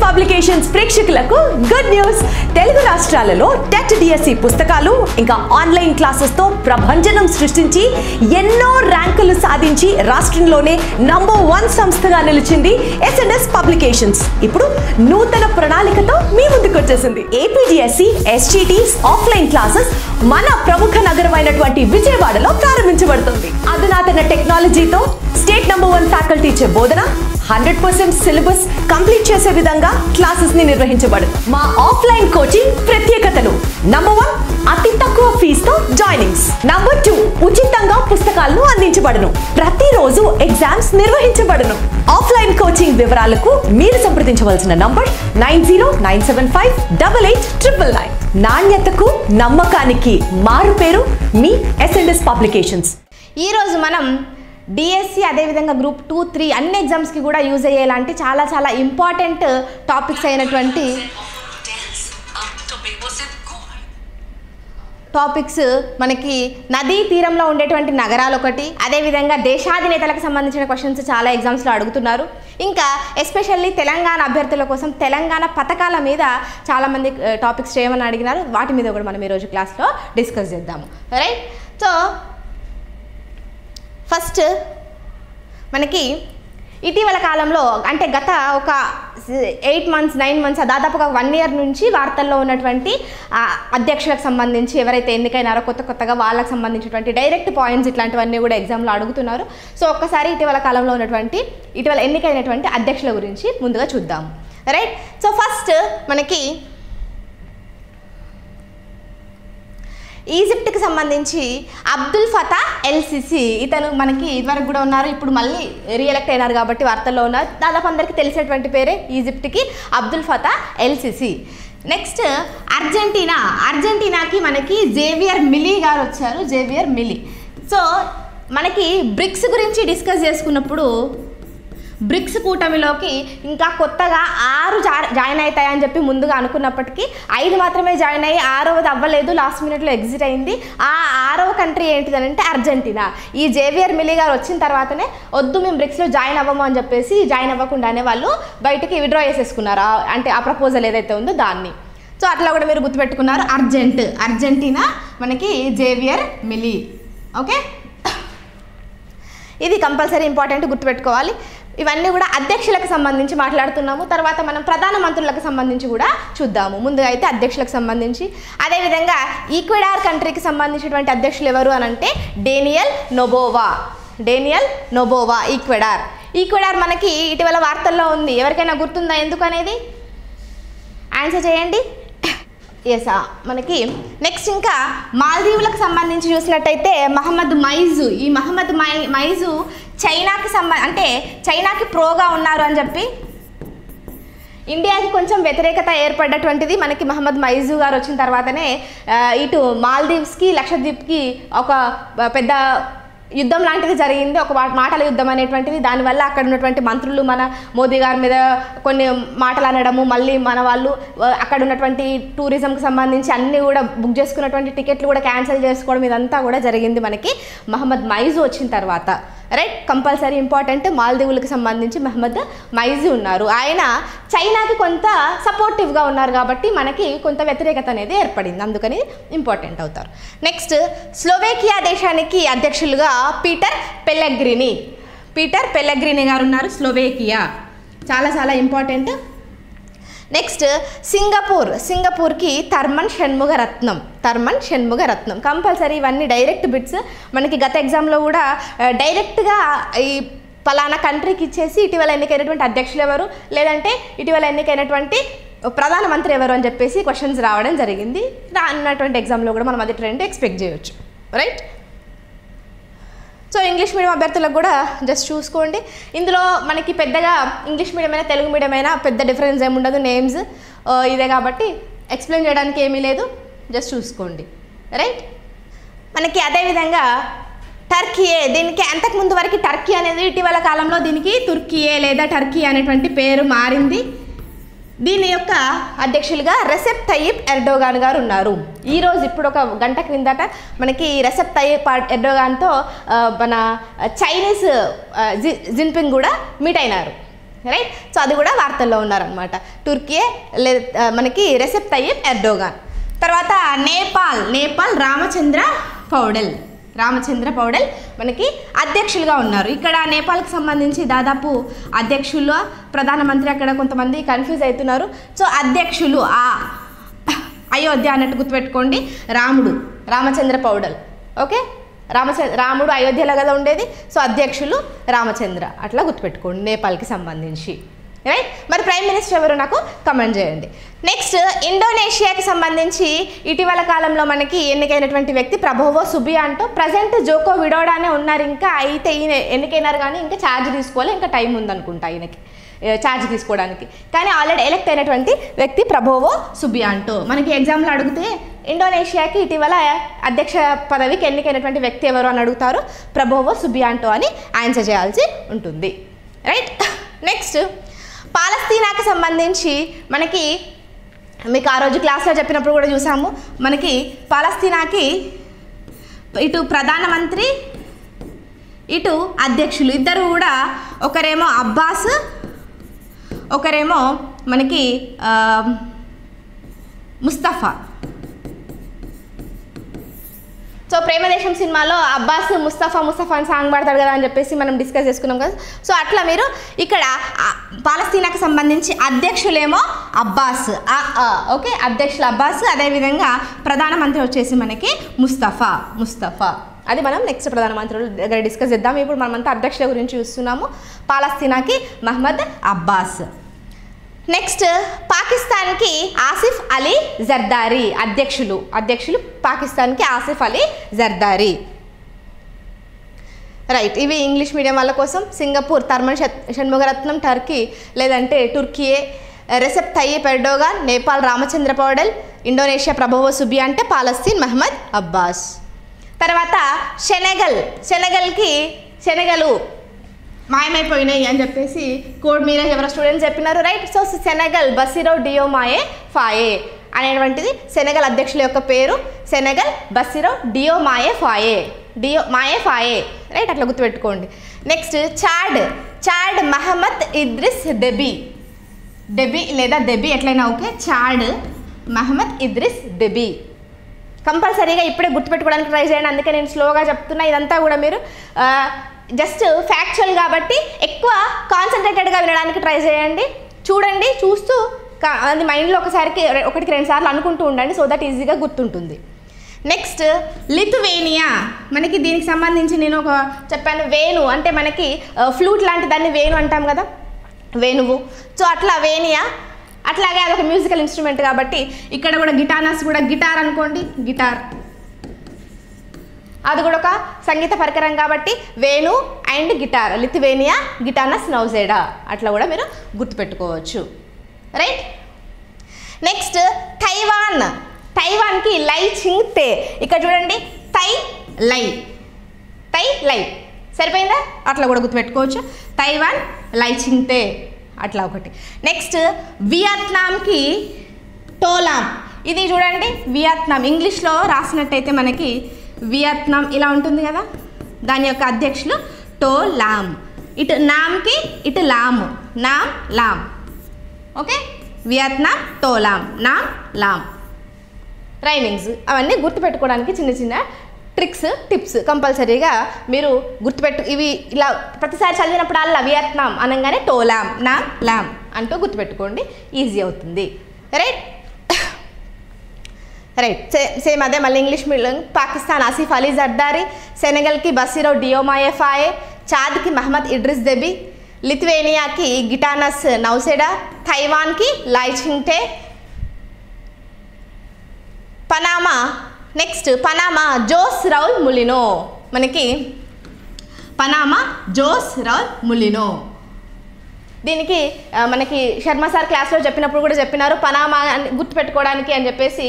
Publications ప్రేక్షకులకు good news. Telugu రాష్ట్రాలలో TET DSC పుస్తకాలు ఇంకా ఆన్లైన్ క్లాసెస్ తో ప్రభంజనం సృష్టించి ఎన్నో ర్యాంకులు సాధించి రాష్ట్రంలోనే నంబర్ 1 సంస్థగా నిలిచింది ఎస్ఎన్ఎస్ పబ్లికేషన్స్. ఇప్పుడు నూతన ప్రణాళికతో మీ ముందుకు వచ్చేసింది. ఏపీడిఎస్సి ఎస్జిటిస్ ఆఫ్లైన్ క్లాసెస్ మన ప్రముఖ నగరమైనటువంటి విజయవాడలో ప్రారంభించబడుతుంది. అధునాతన టెక్నాలజీతో స్టేట్ నంబర్ 1 ఫ్యాకల్టీ చే బోధన, 100% సిలబస్ కంప్లీట్ చేసే విధంగా క్లాసెస్ ని నిర్వహించబడును. మా ఆఫ్లైన్ కోచింగ్ ప్రత్యేకతలు: నంబర్ 1 అతి తక్కువ ఫీజుతో జాయినింగ్స్, నంబర్ 2 ఉచితంగా పుస్తకాలను అందించబడును. ప్రతిరోజు ఎగ్జామ్స్ నిర్వహించబడును. ఆఫ్లైన్ కోచింగ్ వివరాలకు మీరు సంప్రదించవలసిన నంబర్ 9097588999. నాణ్యతకు నమ్మకానికి మారు పేరు మీ ఎస్ఎన్ఎస్ పబ్లికేషన్స్. ఈ రోజు మనం డిఎస్సి అదేవిధంగా గ్రూప్ 2, 3 అన్ని ఎగ్జామ్స్కి కూడా యూజ్ అయ్యేలాంటి చాలా చాలా ఇంపార్టెంట్ టాపిక్స్ అయినటువంటి మనకి నదీ తీరంలో ఉండేటువంటి నగరాలు ఒకటి, అదేవిధంగా దేశాధినేతలకు సంబంధించిన క్వశ్చన్స్ చాలా ఎగ్జామ్స్లో అడుగుతున్నారు. ఇంకా ఎస్పెషల్లీ తెలంగాణ అభ్యర్థుల కోసం తెలంగాణ పథకాల మీద చాలామంది టాపిక్స్ చేయమని అడిగినారు. వాటి మీద కూడా మనం ఈరోజు క్లాస్లో డిస్కస్ చేద్దాము. రైట్. సో ఫస్ట్ మనకి ఇటీవల కాలంలో అంటే గత ఒక 8 months 9 months దాదాపుగా 1 year నుంచి వార్తల్లో ఉన్నటువంటి అధ్యక్షులకు సంబంధించి ఎవరైతే ఎన్నికైనారో కొత్తగా వాళ్ళకి సంబంధించినటువంటి డైరెక్ట్ పాయింట్స్ ఇట్లాంటివన్నీ కూడా ఎగ్జామ్లో అడుగుతున్నారు. సో ఒక్కసారి ఇటీవల కాలంలో ఉన్నటువంటి ఇటీవల ఎన్నికైనటువంటి అధ్యక్షుల గురించి ముందుగా చూద్దాం. రైట్. సో ఫస్ట్ మనకి ఈజిప్ట్కి సంబంధించి అబ్దుల్ ఫతా ఎల్-సిసి, ఇతను మనకి ఇదివరకు కూడా ఉన్నారు, ఇప్పుడు మళ్ళీ రీఎలెక్ట్ అయినారు కాబట్టి వార్తల్లో ఉన్నారు. దాదాపు అందరికీ తెలిసేటువంటి పేరే ఈజిప్ట్కి అబ్దుల్ ఫతా ఎల్-సిసి. నెక్స్ట్ అర్జెంటీనాకి మనకి జేవియర్ మిలీ గారు వచ్చారు. Javier Milei. సో మనకి బ్రిక్స్ గురించి డిస్కస్ చేసుకున్నప్పుడు బ్రిక్స్ కూటమిలోకి ఇంకా కొత్తగా 6 జాయిన్ అవుతాయని చెప్పి ముందుగా అనుకున్నప్పటికీ 5 మాత్రమే జాయిన్ అయ్యి 6వది అవ్వలేదు, లాస్ట్ మినిట్లో ఎగ్జిట్ అయింది. ఆ 6వ కంట్రీ ఏంటిదనంటే అర్జెంటీనా. ఈ జేవియర్ మిలీ గారు వచ్చిన తర్వాతనే వద్దు మేము బ్రిక్స్లో జాయిన్ అవ్వము అని చెప్పేసి జాయిన్ అవ్వకుండానే వాళ్ళు బయటికి విత్డ్రా చేసేసుకున్నారు, అంటే ఆ ప్రపోజల్ ఏదైతే ఉందో దాన్ని. సో అట్లా కూడా మీరు గుర్తుపెట్టుకున్నారు. అర్జెంటీనా మనకి జేవియర్ మిలీ. ఓకే, ఇది కంపల్సరీ ఇంపార్టెంట్ గుర్తుపెట్టుకోవాలి. ఇవన్నీ కూడా అధ్యక్షులకు సంబంధించి మాట్లాడుతున్నాము. తర్వాత మనం ప్రధానమంత్రులకు సంబంధించి కూడా చూద్దాము. ముందుగా అయితే అధ్యక్షులకు సంబంధించి, అదేవిధంగా ఈక్వెడార్ కంట్రీకి సంబంధించినటువంటి అధ్యక్షులు ఎవరు అని అంటే డేనియల్ నొబోవా ఈక్వెడార్ మనకి ఇటీవల వార్తల్లో ఉంది. ఎవరికైనా గుర్తుందా ఎందుకు అనేది? ఆన్సర్ చేయండి. ఎస్, మనకి నెక్స్ట్ ఇంకా మాల్దీవులకు సంబంధించి చూసినట్టయితే మహమ్మద్ మైజు చైనాకి ప్రోగా ఉన్నారు అని చెప్పి ఇండియాకి కొంచెం వ్యతిరేకత ఏర్పడ్డటువంటిది మనకి మహమ్మద్ మైజు గారు వచ్చిన తర్వాతనే ఇటు మాల్దీవ్స్కి లక్షద్వీప్కి ఒక పెద్ద యుద్ధం లాంటిది జరిగింది, ఒక మాటల యుద్ధం అనేటువంటిది. దానివల్ల అక్కడ ఉన్నటువంటి మంత్రులు మన మోదీ గారి మీద కొన్ని మాటలు అనడము, మళ్ళీ మన వాళ్ళు అక్కడ ఉన్నటువంటి టూరిజంకి సంబంధించి అన్నీ కూడా బుక్ చేసుకున్నటువంటి టికెట్లు కూడా క్యాన్సిల్ చేసుకోవడం, ఇదంతా కూడా జరిగింది మనకి మహమ్మద్ మైజు వచ్చిన తర్వాత. Right, compulsory important. మాల్దీవులకు సంబంధించి మహమ్మద్ మైజు ఉన్నారు. ఆయన చైనాకి కొంత సపోర్టివ్గా ఉన్నారు కాబట్టి మనకి కొంత వ్యతిరేకత అనేది ఏర్పడింది, అందుకని ఇంపార్టెంట్ అవుతారు. నెక్స్ట్ స్లోవేకియా దేశానికి అధ్యక్షులుగా పీటర్ పెల్లెగ్రిని గారు ఉన్నారు. స్లోవేకియా చాలా చాలా ఇంపార్టెంట్. నెక్స్ట్ సింగపూర్కి థర్మన్ షణ్ముగరత్నం కంపల్సరీ. ఇవన్నీ డైరెక్ట్ బిట్స్ మనకి గత ఎగ్జామ్లో కూడా డైరెక్ట్గా ఈ పలానా కంట్రీకి ఇచ్చేసి ఇటీవల ఎన్నికైనటువంటి అధ్యక్షులు ఎవరు, లేదంటే ఇటీవల ఎన్నికైనటువంటి ప్రధానమంత్రి ఎవరు అని చెప్పేసి క్వశ్చన్స్ రావడం జరిగింది. రానున్నటువంటి ఎగ్జామ్లో కూడా మనం అది ట్రెండ్ ఎక్స్పెక్ట్ చేయవచ్చు. రైట్. సో ఇంగ్లీష్ మీడియం అభ్యర్థులకు కూడా జస్ట్ చూసుకోండి. ఇందులో మనకి పెద్దగా ఇంగ్లీష్ మీడియం అయినా తెలుగు మీడియం అయినా పెద్ద డిఫరెన్స్ ఏముండదు, నేమ్స్ ఇదే కాబట్టి ఎక్స్ప్లెయిన్ చేయడానికి ఏమీ లేదు, జస్ట్ చూసుకోండి. రైట్. మనకి అదేవిధంగా టర్కీయే, దీనికి అంతకుముందు వరకు టర్కీ అనేది ఇటీవల కాలంలో దీనికి తుర్కీయే లేదా టర్కీ అనేటువంటి పేరు మారింది. దీని యొక్క అధ్యక్షులుగా రెసెప్ తయ్యిప్ ఎర్డోగాన్ గారు ఉన్నారు. ఈరోజు ఇప్పుడు ఒక గంట క్రిందట మనకి రెసెప్ తయ్యిప్ ఎర్డోగాన్తో మన చైనీస్ జిన్పింగ్ కూడా మీట్ అయినారు. రైట్. సో అది కూడా వార్తల్లో ఉన్నారనమాట. తుర్కీ మనకి రెసెప్ తయ్యిప్ ఎర్డోగాన్. తర్వాత నేపాల్ రామచంద్ర పౌడెల్ మనకి అధ్యక్షులుగా ఉన్నారు. ఇక్కడ నేపాల్కి సంబంధించి దాదాపు అధ్యక్షులు ప్రధానమంత్రి అక్కడ కొంతమంది కన్ఫ్యూజ్ అవుతున్నారు. సో అధ్యక్షులు అయోధ్య అన్నట్టు గుర్తుపెట్టుకోండి. రామచంద్ర పౌడెల్. ఓకే, రాముడు అయోధ్యలో కదా ఉండేది. సో అధ్యక్షులు రామచంద్ర అట్లా గుర్తుపెట్టుకోండి నేపాల్కి సంబంధించి. రైట్. మరి ప్రైమ్ మినిస్టర్ ఎవరు నాకు కమెంట్ చేయండి. నెక్స్ట్ ఇండోనేషియాకి సంబంధించి ఇటీవల కాలంలో మనకి ఎన్నికైనటువంటి వ్యక్తి ప్రభోవో సుబియాంటో. ప్రజెంట్ జోకో విడోడానే ఉన్నారు. ఇంకా అయితే ఈయన ఎన్నికైనారు కానీ ఇంకా ఛార్జ్ తీసుకోవాలి, ఇంకా టైం ఉందనుకుంటా ఈయనకి ఛార్జ్ తీసుకోవడానికి. కానీ ఆల్రెడీ ఎలక్ట్ అయినటువంటి వ్యక్తి ప్రభోవో సుబియాంటో. మనకి ఎగ్జామ్లో అడిగితే ఇండోనేషియాకి ఇటీవల అధ్యక్ష పదవికి ఎన్నికైనటువంటి వ్యక్తి ఎవరు అని అడుగుతారు. ప్రభోవో సుబియాంటో అని ఆన్సర్ చేయాల్సి ఉంటుంది. రైట్. నెక్స్ట్ పాలస్తీనాకి సంబంధించి మనకి మీకు ఆ రోజు క్లాస్లో చెప్పినప్పుడు కూడా చూసాము. మనకి పాలస్తీనాకి ఇటు ప్రధానమంత్రి ఇటు అధ్యక్షులు ఇద్దరు కూడా, ఒకరేమో అబ్బాస్, ఒకరేమో మనకి ముస్తఫా. సో ప్రేమదేశం సినిమాలో అబ్బాస్ ముస్తఫా అని సాంగ్ పాడతాడు కదా అని చెప్పేసి మనం డిస్కస్ చేసుకున్నాం కదా. సో అట్లా మీరు ఇక్కడ పాలస్తీనాకు సంబంధించి అధ్యక్షులేమో అబ్బాస్. ఓకే, అధ్యక్షులు అబ్బాస్. అదేవిధంగా ప్రధానమంత్రి వచ్చేసి మనకి ముస్తఫా. అది మనం నెక్స్ట్ ప్రధానమంత్రుల దగ్గర డిస్కస్ చేద్దాం. ఇప్పుడు మనమంతా అధ్యక్షుల గురించి చూస్తున్నాము. పాలస్తీనాకి మహమ్మద్ అబ్బాస్. నెక్స్ట్ పాకిస్తాన్కి ఆసిఫ్ అలీ జర్దారీ. అధ్యక్షులు పాకిస్తాన్కి ఆసిఫ్ అలీ జర్దారీ. రైట్. ఇవి ఇంగ్లీష్ మీడియం వాళ్ళ కోసం. సింగపూర్ థర్మన్ షణ్ముగరత్నం, టర్కీ లేదంటే Turkey Recep Tayyip Erdogan, Nepal Ramachandra Paudel, Indonesia Prabowo Subianto, Palestine Mahmoud Abbas. తర్వాత శనగలు మాయమైపోయినాయి అని చెప్పేసి కోడ్ మీరే ఎవరో స్టూడెంట్స్ చెప్పినారు. రైట్. సో సెనగల్ బసిరో డియోమాయే ఫాయే అనేటువంటిది సెనగల్ అధ్యక్షుల యొక్క పేరు. సెనగల్ బసిరో డియోమాయే ఫాయే. రైట్, అట్లా గుర్తుపెట్టుకోండి. Next Chad Mahamat Idriss Deby లేదా దెబీ ఎట్లయినా okay. Chad Mahamat Idriss Deby. కంపల్సరీగా ఇప్పుడే గుర్తుపెట్టుకోవడానికి ట్రై చేయండి. అందుకే నేను స్లోగా చెప్తున్నా. ఇదంతా కూడా మీరు జస్ట్ ఫ్యాక్చువల్ కాబట్టి ఎక్కువ కాన్సన్ట్రేటెడ్గా వినడానికి ట్రై చేయండి. చూస్తూ అది మైండ్లో ఒకటికి 2 సార్లు అనుకుంటూ ఉండండి. సో దట్ ఈజీగా గుర్తుంటుంది. Next Lithuania. మనకి దీనికి సంబంధించి నేను ఒక చెప్పాను, వేణు అంటే మనకి ఫ్లూట్ లాంటి దాన్ని వేణు అంటాం కదా, వేణువు. సో అట్లా వేనియా. అట్లాగే అదొక మ్యూజికల్ ఇన్స్ట్రుమెంట్ కాబట్టి ఇక్కడ కూడా గిటానస్ కూడా గిటార్ అనుకోండి. గిటార్ అది కూడా ఒక సంగీత పరికరం కాబట్టి వేణు అండ్ గిటార్. లిథువేనియా గిటానస్ నౌజెడా అట్లా కూడా మీరు గుర్తుపెట్టుకోవచ్చు. రైట్. నెక్స్ట్ తైవాన్కి లై చింగ్ తే. ఇక్కడ చూడండి, తై లై సరిపోయిందా? అట్లా కూడా గుర్తుపెట్టుకోవచ్చు. తైవాన్ లై చింగ్ తే అట్లా ఒకటి. నెక్స్ట్ వియత్నాంకి టోలాం. ఇది చూడండి వియత్నాం. ఇంగ్లీష్లో రాసినట్టయితే మనకి వియత్నాం ఇలా ఉంటుంది కదా. దాని యొక్క అధ్యక్షులు టోలాం. ఇటు నామ్కి ఇటు Lam. Lam. Okay. Vietnam టోలాం, Lam. Rhymings అవన్నీ గుర్తుపెట్టుకోవడానికి చిన్న టిప్స్ కంపల్సరీగా మీరు ఇవి ఇలా ప్రతిసారి చదివినప్పుడల్లా వియత్నాం అనగానే టోలాం, లామ్ అంటూ గుర్తుపెట్టుకోండి. ఈజీ అవుతుంది. రైట్. సేమ్ అదే మళ్ళీ English medium. Pakistan Asif Ali Zardari, సెనగల్కి బసిరో డియోమాయే ఫాయే, చాద్కి Mohammed Idris దెబీ, లిథువేనియాకి గిటానస్ నౌసెడా, తైవాన్కి లై చింగ్ తే, పనామా జోస్ రౌల్ ములినో. మనకి పనామా జోస్ రౌల్ ములినో. దీనికి మనకి శర్మ సార్ క్లాస్లో చెప్పినప్పుడు కూడా చెప్పినారు, పనామా గుర్తుపెట్టుకోవడానికి అని చెప్పేసి.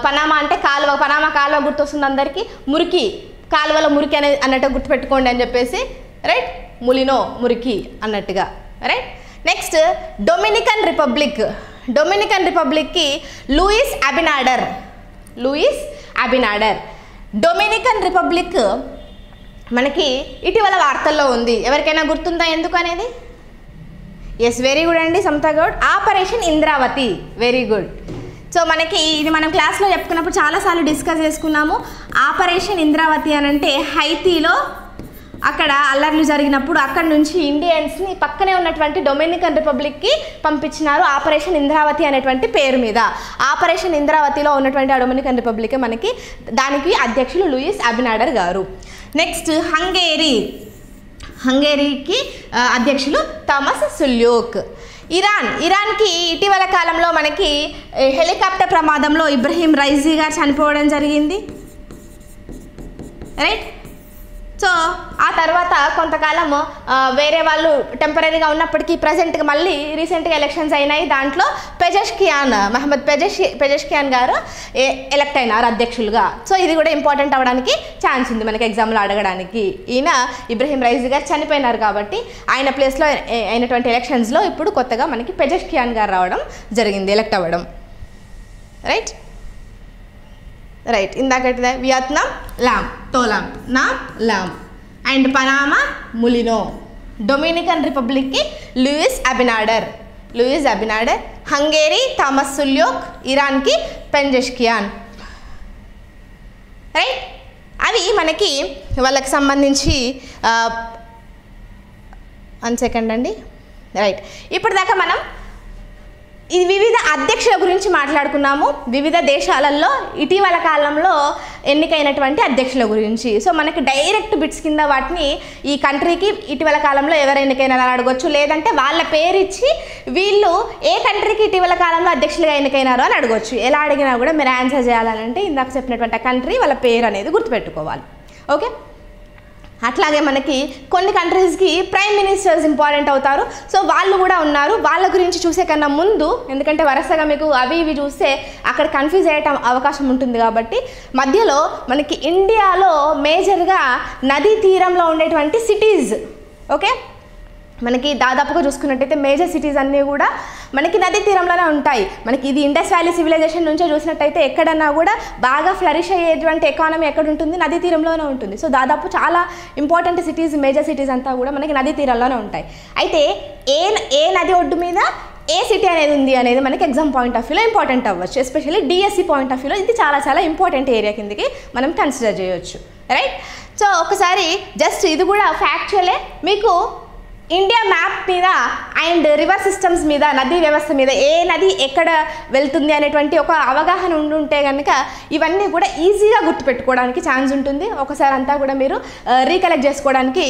పనామా అంటే కాలువ, పనామా కాలువ గుర్తొస్తుంది అందరికీ. మురికి, కాలువలో మురికి అన్నట్టు గుర్తుపెట్టుకోండి అని చెప్పేసి. రైట్. ములినో మురికి అన్నట్టుగా. రైట్. నెక్స్ట్ డొమినికన్ రిపబ్లిక్కి లూయిస్ అబినాడర్. డొమినికన్ రిపబ్లిక్ మనకి ఇటీవల వార్తల్లో ఉంది. ఎవరికైనా గుర్తుందా ఎందుకు అనేది? ఎస్, వెరీ గుడ్ అండి Samatha Goud. Operation Indravati, very good. So మనకి ఇది మనం క్లాస్లో చెప్పుకున్నప్పుడు చాలాసార్లు డిస్కస్ చేసుకున్నాము. ఆపరేషన్ ఇంద్రావతి అని అంటే హైతీలో అక్కడ అల్లర్లు జరిగినప్పుడు అక్కడ నుంచి ఇండియన్స్ని పక్కనే ఉన్నటువంటి డొమినికన్ రిపబ్లిక్కి పంపించినారు ఆపరేషన్ ఇంద్రావతి అనేటువంటి పేరు మీద. ఆపరేషన్ ఇంద్రావతిలో ఉన్నటువంటి ఆ డొమినికన్ రిపబ్లిక్ మనకి, దానికి అధ్యక్షులు లూయిస్ అబినాడర్ గారు. నెక్స్ట్ హంగేరీకి అధ్యక్షులు థామస్ సుల్యూక్. ఇరాన్కి ఇటీవల కాలంలో మనకి హెలికాప్టర్ ప్రమాదంలో ఇబ్రహీం రైజీ గారు చనిపోవడం జరిగింది, రైట్. సో ఆ తర్వాత కొంతకాలం వేరే వాళ్ళు టెంపరీగా ఉన్నప్పటికీ ప్రజెంట్గా మళ్ళీ రీసెంట్గా ఎలక్షన్స్ అయినాయి. దాంట్లో మహమ్మద్ పెజెష్కియాన్ గారు ఎలక్ట్ అయినారు అధ్యక్షులుగా. సో ఇది కూడా ఇంపార్టెంట్ అవ్వడానికి ఛాన్స్ ఉంది మనకి ఎగ్జామ్లో అడగడానికి. ఈయన ఇబ్రహీం రైజీ గారు చనిపోయినారు కాబట్టి ఆయన ప్లేస్లో అయినటువంటి ఎలక్షన్స్లో ఇప్పుడు కొత్తగా మనకి పెజెష్కియాన్ గారు రావడం జరిగింది, ఎలక్ట్ అవ్వడం, రైట్. ఇందాకటిదే Vietnam To Lam Lam and Panama Mulino. Dominican రిపబ్లిక్కి Luis Abinader. Hungary Tamas Sulyok, ఇరాన్కి పెజెష్కియాన్, రైట్. అవి మనకి వాళ్ళకి సంబంధించి 1 సెకండ్ అండి, రైట్. ఇప్పటిదాకా మనం ఈ వివిధ అధ్యక్షుల గురించి మాట్లాడుకున్నాము, వివిధ దేశాలలో ఇటీవల కాలంలో ఎన్నికైనటువంటి అధ్యక్షుల గురించి. సో మనకి డైరెక్ట్ బిట్స్ కింద వాటిని ఈ కంట్రీకి ఇటీవల కాలంలో ఎవరు ఎన్నికైనారని అడగొచ్చు, లేదంటే వాళ్ళ పేరు ఇచ్చి వీళ్ళు ఏ కంట్రీకి ఇటీవల కాలంలో అధ్యక్షులుగా ఎన్నికైనారో అని అడగొచ్చు. ఎలా అడిగినా కూడా మీరు ఆన్సర్ చేయాలంటే ఇందాక చెప్పినటువంటి ఆ కంట్రీ వాళ్ళ పేరు అనేది గుర్తుపెట్టుకోవాలి, ఓకే. అట్లాగే మనకి కొన్ని కంట్రీస్కి ప్రైమ్ మినిస్టర్స్ ఇంపార్టెంట్ అవుతారు. సో వాళ్ళు కూడా ఉన్నారు. వాళ్ళ గురించి చూసే కన్నా ముందు, ఎందుకంటే వరుసగా మీకు అవి ఇవి చూస్తే అక్కడ కన్ఫ్యూజ్ అయ్యే అవకాశం ఉంటుంది కాబట్టి మధ్యలో మనకి ఇండియాలో మేజర్గా నదీ తీరంలో ఉండేటువంటి సిటీస్, ఓకే, మనకి దాదాపుగా చూసుకున్నట్టయితే మేజర్ సిటీస్ అన్నీ కూడా మనకి నదీ తీరంలోనే ఉంటాయి. మనకి ఇది ఇండస్ వ్యాలీ సివిలైజేషన్ నుంచే చూసినట్టయితే ఎక్కడన్నా కూడా బాగా ఫ్లరిష్ అయ్యేటువంటి ఎకానమీ ఎక్కడ ఉంటుంది, నదీ తీరంలోనే ఉంటుంది. సో దాదాపు చాలా ఇంపార్టెంట్ సిటీస్, మేజర్ సిటీస్ అంతా కూడా మనకి నదీ తీరంలోనే ఉంటాయి. అయితే ఏ నది ఒడ్డు మీద ఏ సిటీ అనేది ఉంది అనేది మనకి ఎగ్జామ్ పాయింట్ ఆఫ్ వ్యూలో ఇంపార్టెంట్ అవ్వచ్చు. ఎస్పెషల్లీ డిఎస్సి పాయింట్ ఆఫ్ వ్యూలో ఇది చాలా చాలా ఇంపార్టెంట్ ఏరియా కిందకి మనం కన్సిడర్ చేయొచ్చు, రైట్. సో ఒకసారి జస్ట్ ఇది కూడా ఫ్యాక్చువలే మీకు ఇండియా మ్యాప్ మీద అండ్ రివర్ సిస్టమ్స్ మీద, నదీ వ్యవస్థ మీద ఏ నది ఎక్కడ వెళ్తుంది అనేటువంటి ఒక అవగాహన ఉండుంటే కనుక ఇవన్నీ కూడా ఈజీగా గుర్తుపెట్టుకోవడానికి ఛాన్స్ ఉంటుంది. ఒకసారి అంతా కూడా మీరు రీకలెక్ట్ చేసుకోవడానికి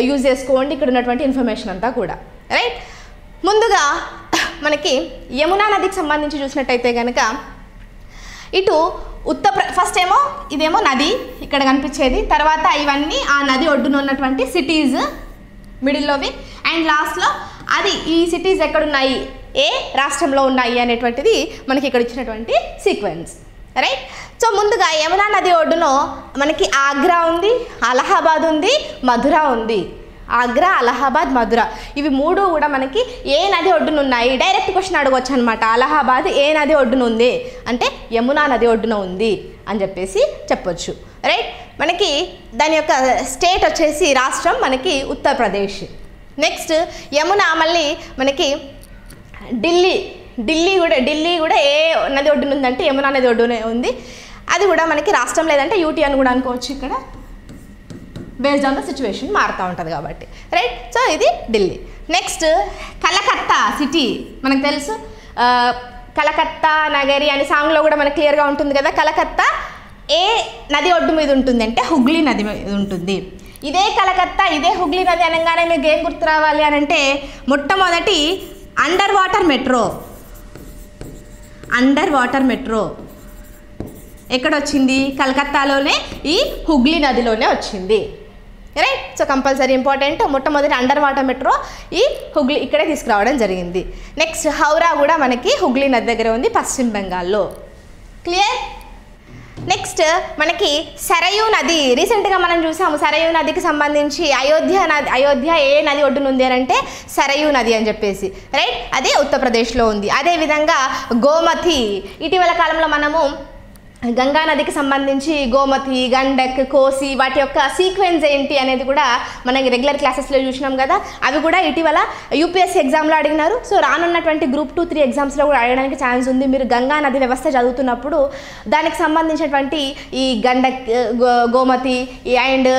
యూజ్ చేసుకోండి ఇక్కడ ఉన్నటువంటి ఇన్ఫర్మేషన్ అంతా కూడా, రైట్. ముందుగా మనకి యమునా నదికి సంబంధించి చూసినట్టయితే కనుక ఇటు ఫస్ట్ ఏమో ఇదేమో నది ఇక్కడ కనిపించేది, తర్వాత ఇవన్నీ ఆ నది ఒడ్డున ఉన్నటువంటి సిటీస్ మిడిల్లోవి, అండ్ లాస్ట్లో అది ఈ సిటీస్ ఎక్కడున్నాయి, ఏ రాష్ట్రంలో ఉన్నాయి అనేటువంటిది మనకి ఇక్కడ ఇచ్చినటువంటి సీక్వెన్స్, రైట్. సో ముందుగా యమునా నది ఒడ్డున మనకి ఆగ్రా ఉంది, అలహాబాద్ ఉంది, మధుర ఉంది. ఆగ్రా, అలహాబాద్, మధుర ఇవి మూడు కూడా మనకి ఏ నది ఒడ్డున ఉన్నాయి. డైరెక్ట్ క్వశ్చన్ అడగవచ్చు అనమాట. అలహాబాద్ ఏ నది ఒడ్డున ఉంది అంటే యమునా నది ఒడ్డున ఉంది అని చెప్పేసి చెప్పొచ్చు, రైట్. మనకి దాని యొక్క స్టేట్ వచ్చేసి రాష్ట్రం మనకి ఉత్తరప్రదేశ్. నెక్స్ట్ యమున మళ్ళీ మనకి ఢిల్లీ కూడా ఏ నది ఒడ్డున ఉందంటే యమునా నది ఒడ్డునే ఉంది. అది కూడా మనకి రాష్ట్రం, లేదంటే యూటీ అని కూడా అనుకోవచ్చు ఇక్కడ, బేస్డ్ ఆన్ ద సిచ్యువేషన్ మారుతూ ఉంటుంది కాబట్టి, రైట్. సో ఇది ఢిల్లీ. నెక్స్ట్ కలకత్తా సిటీ మనకు తెలుసు, కలకత్తా నగరి అని సాంగ్లో కూడా మనకు క్లియర్గా ఉంటుంది కదా. కలకత్తా ఏ నది ఒడ్డు మీద ఉంటుంది అంటే హుగ్లీ నది మీద ఉంటుంది. ఇదే కలకత్తా, ఇదే హుగ్లీ నది అనగానే మీకు ఏం గుర్తు రావాలి అని అంటే మొట్టమొదటి అండర్ వాటర్ మెట్రో ఎక్కడొచ్చింది? కలకత్తాలోనే, ఈ హుగ్లీ నదిలోనే వచ్చింది, రైట్. So compulsory important. మొట్టమొదటి అండర్ వాటర్ మెట్రో ఈ హుగ్లీ ఇక్కడే తీసుకురావడం జరిగింది. నెక్స్ట్ హౌరా కూడా మనకి హుగ్లీ నది దగ్గర ఉంది, పశ్చిమ బెంగాల్లో, క్లియర్. నెక్స్ట్ మనకి సరయూ నది రీసెంట్గా మనం చూసాము. సరయూ నదికి సంబంధించి అయోధ్య ఏ నది ఒడ్డున ఉంది అని అంటే సరయూ నది అని చెప్పేసి, రైట్. అదే ఉత్తరప్రదేశ్లో ఉంది. అదేవిధంగా గోమతి, ఇటీవల కాలంలో మనము గంగా నదికి సంబంధించి గోమతి, గండక్, కోసి వాటి యొక్క సీక్వెన్స్ ఏంటి అనేది కూడా మనకి రెగ్యులర్ క్లాసెస్లో చూసినాం కదా. అవి కూడా ఇటీవల యూపీఎస్సీ ఎగ్జామ్లో అడిగినారు. సో రానున్నటువంటి గ్రూప్ 2, 3 ఎగ్జామ్స్లో కూడా అడగడానికి ఛాన్స్ ఉంది. మీరు గంగా నది వ్యవస్థ చదువుతున్నప్పుడు దానికి సంబంధించినటువంటి ఈ గండక్, గోమతి అండ్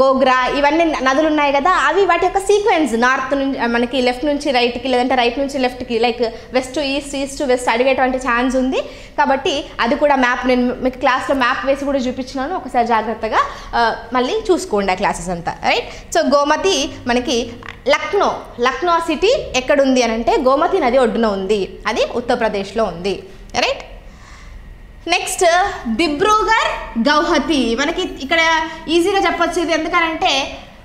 గోగ్రా ఇవన్నీ నదులు ఉన్నాయి కదా, అవి వాటి యొక్క సీక్వెన్స్ నార్త్ నుంచి మనకి లెఫ్ట్ నుంచి రైట్కి, లేదంటే రైట్ నుంచి లెఫ్ట్కి, like west to east, east to west అడిగేటువంటి ఛాన్స్ ఉంది. కాబట్టి అది కూడా మ్యాప్ నేను మీకు క్లాస్లో మ్యాప్ వేసి కూడా చూపించినాను, ఒకసారి జాగ్రత్తగా మళ్ళీ చూసుకోండి ఆ క్లాసెస్ అంతా, రైట్. సో గోమతి మనకి లక్నో సిటీ ఎక్కడుంది అని అంటే గోమతి నది ఒడ్డున ఉంది, అది ఉత్తరప్రదేశ్లో ఉంది, రైట్. నెక్స్ట్ దిబ్రూగర్, గౌహతి. మనకి ఇక్కడ ఈజీగా చెప్పొచ్చు ఇది, ఎందుకనంటే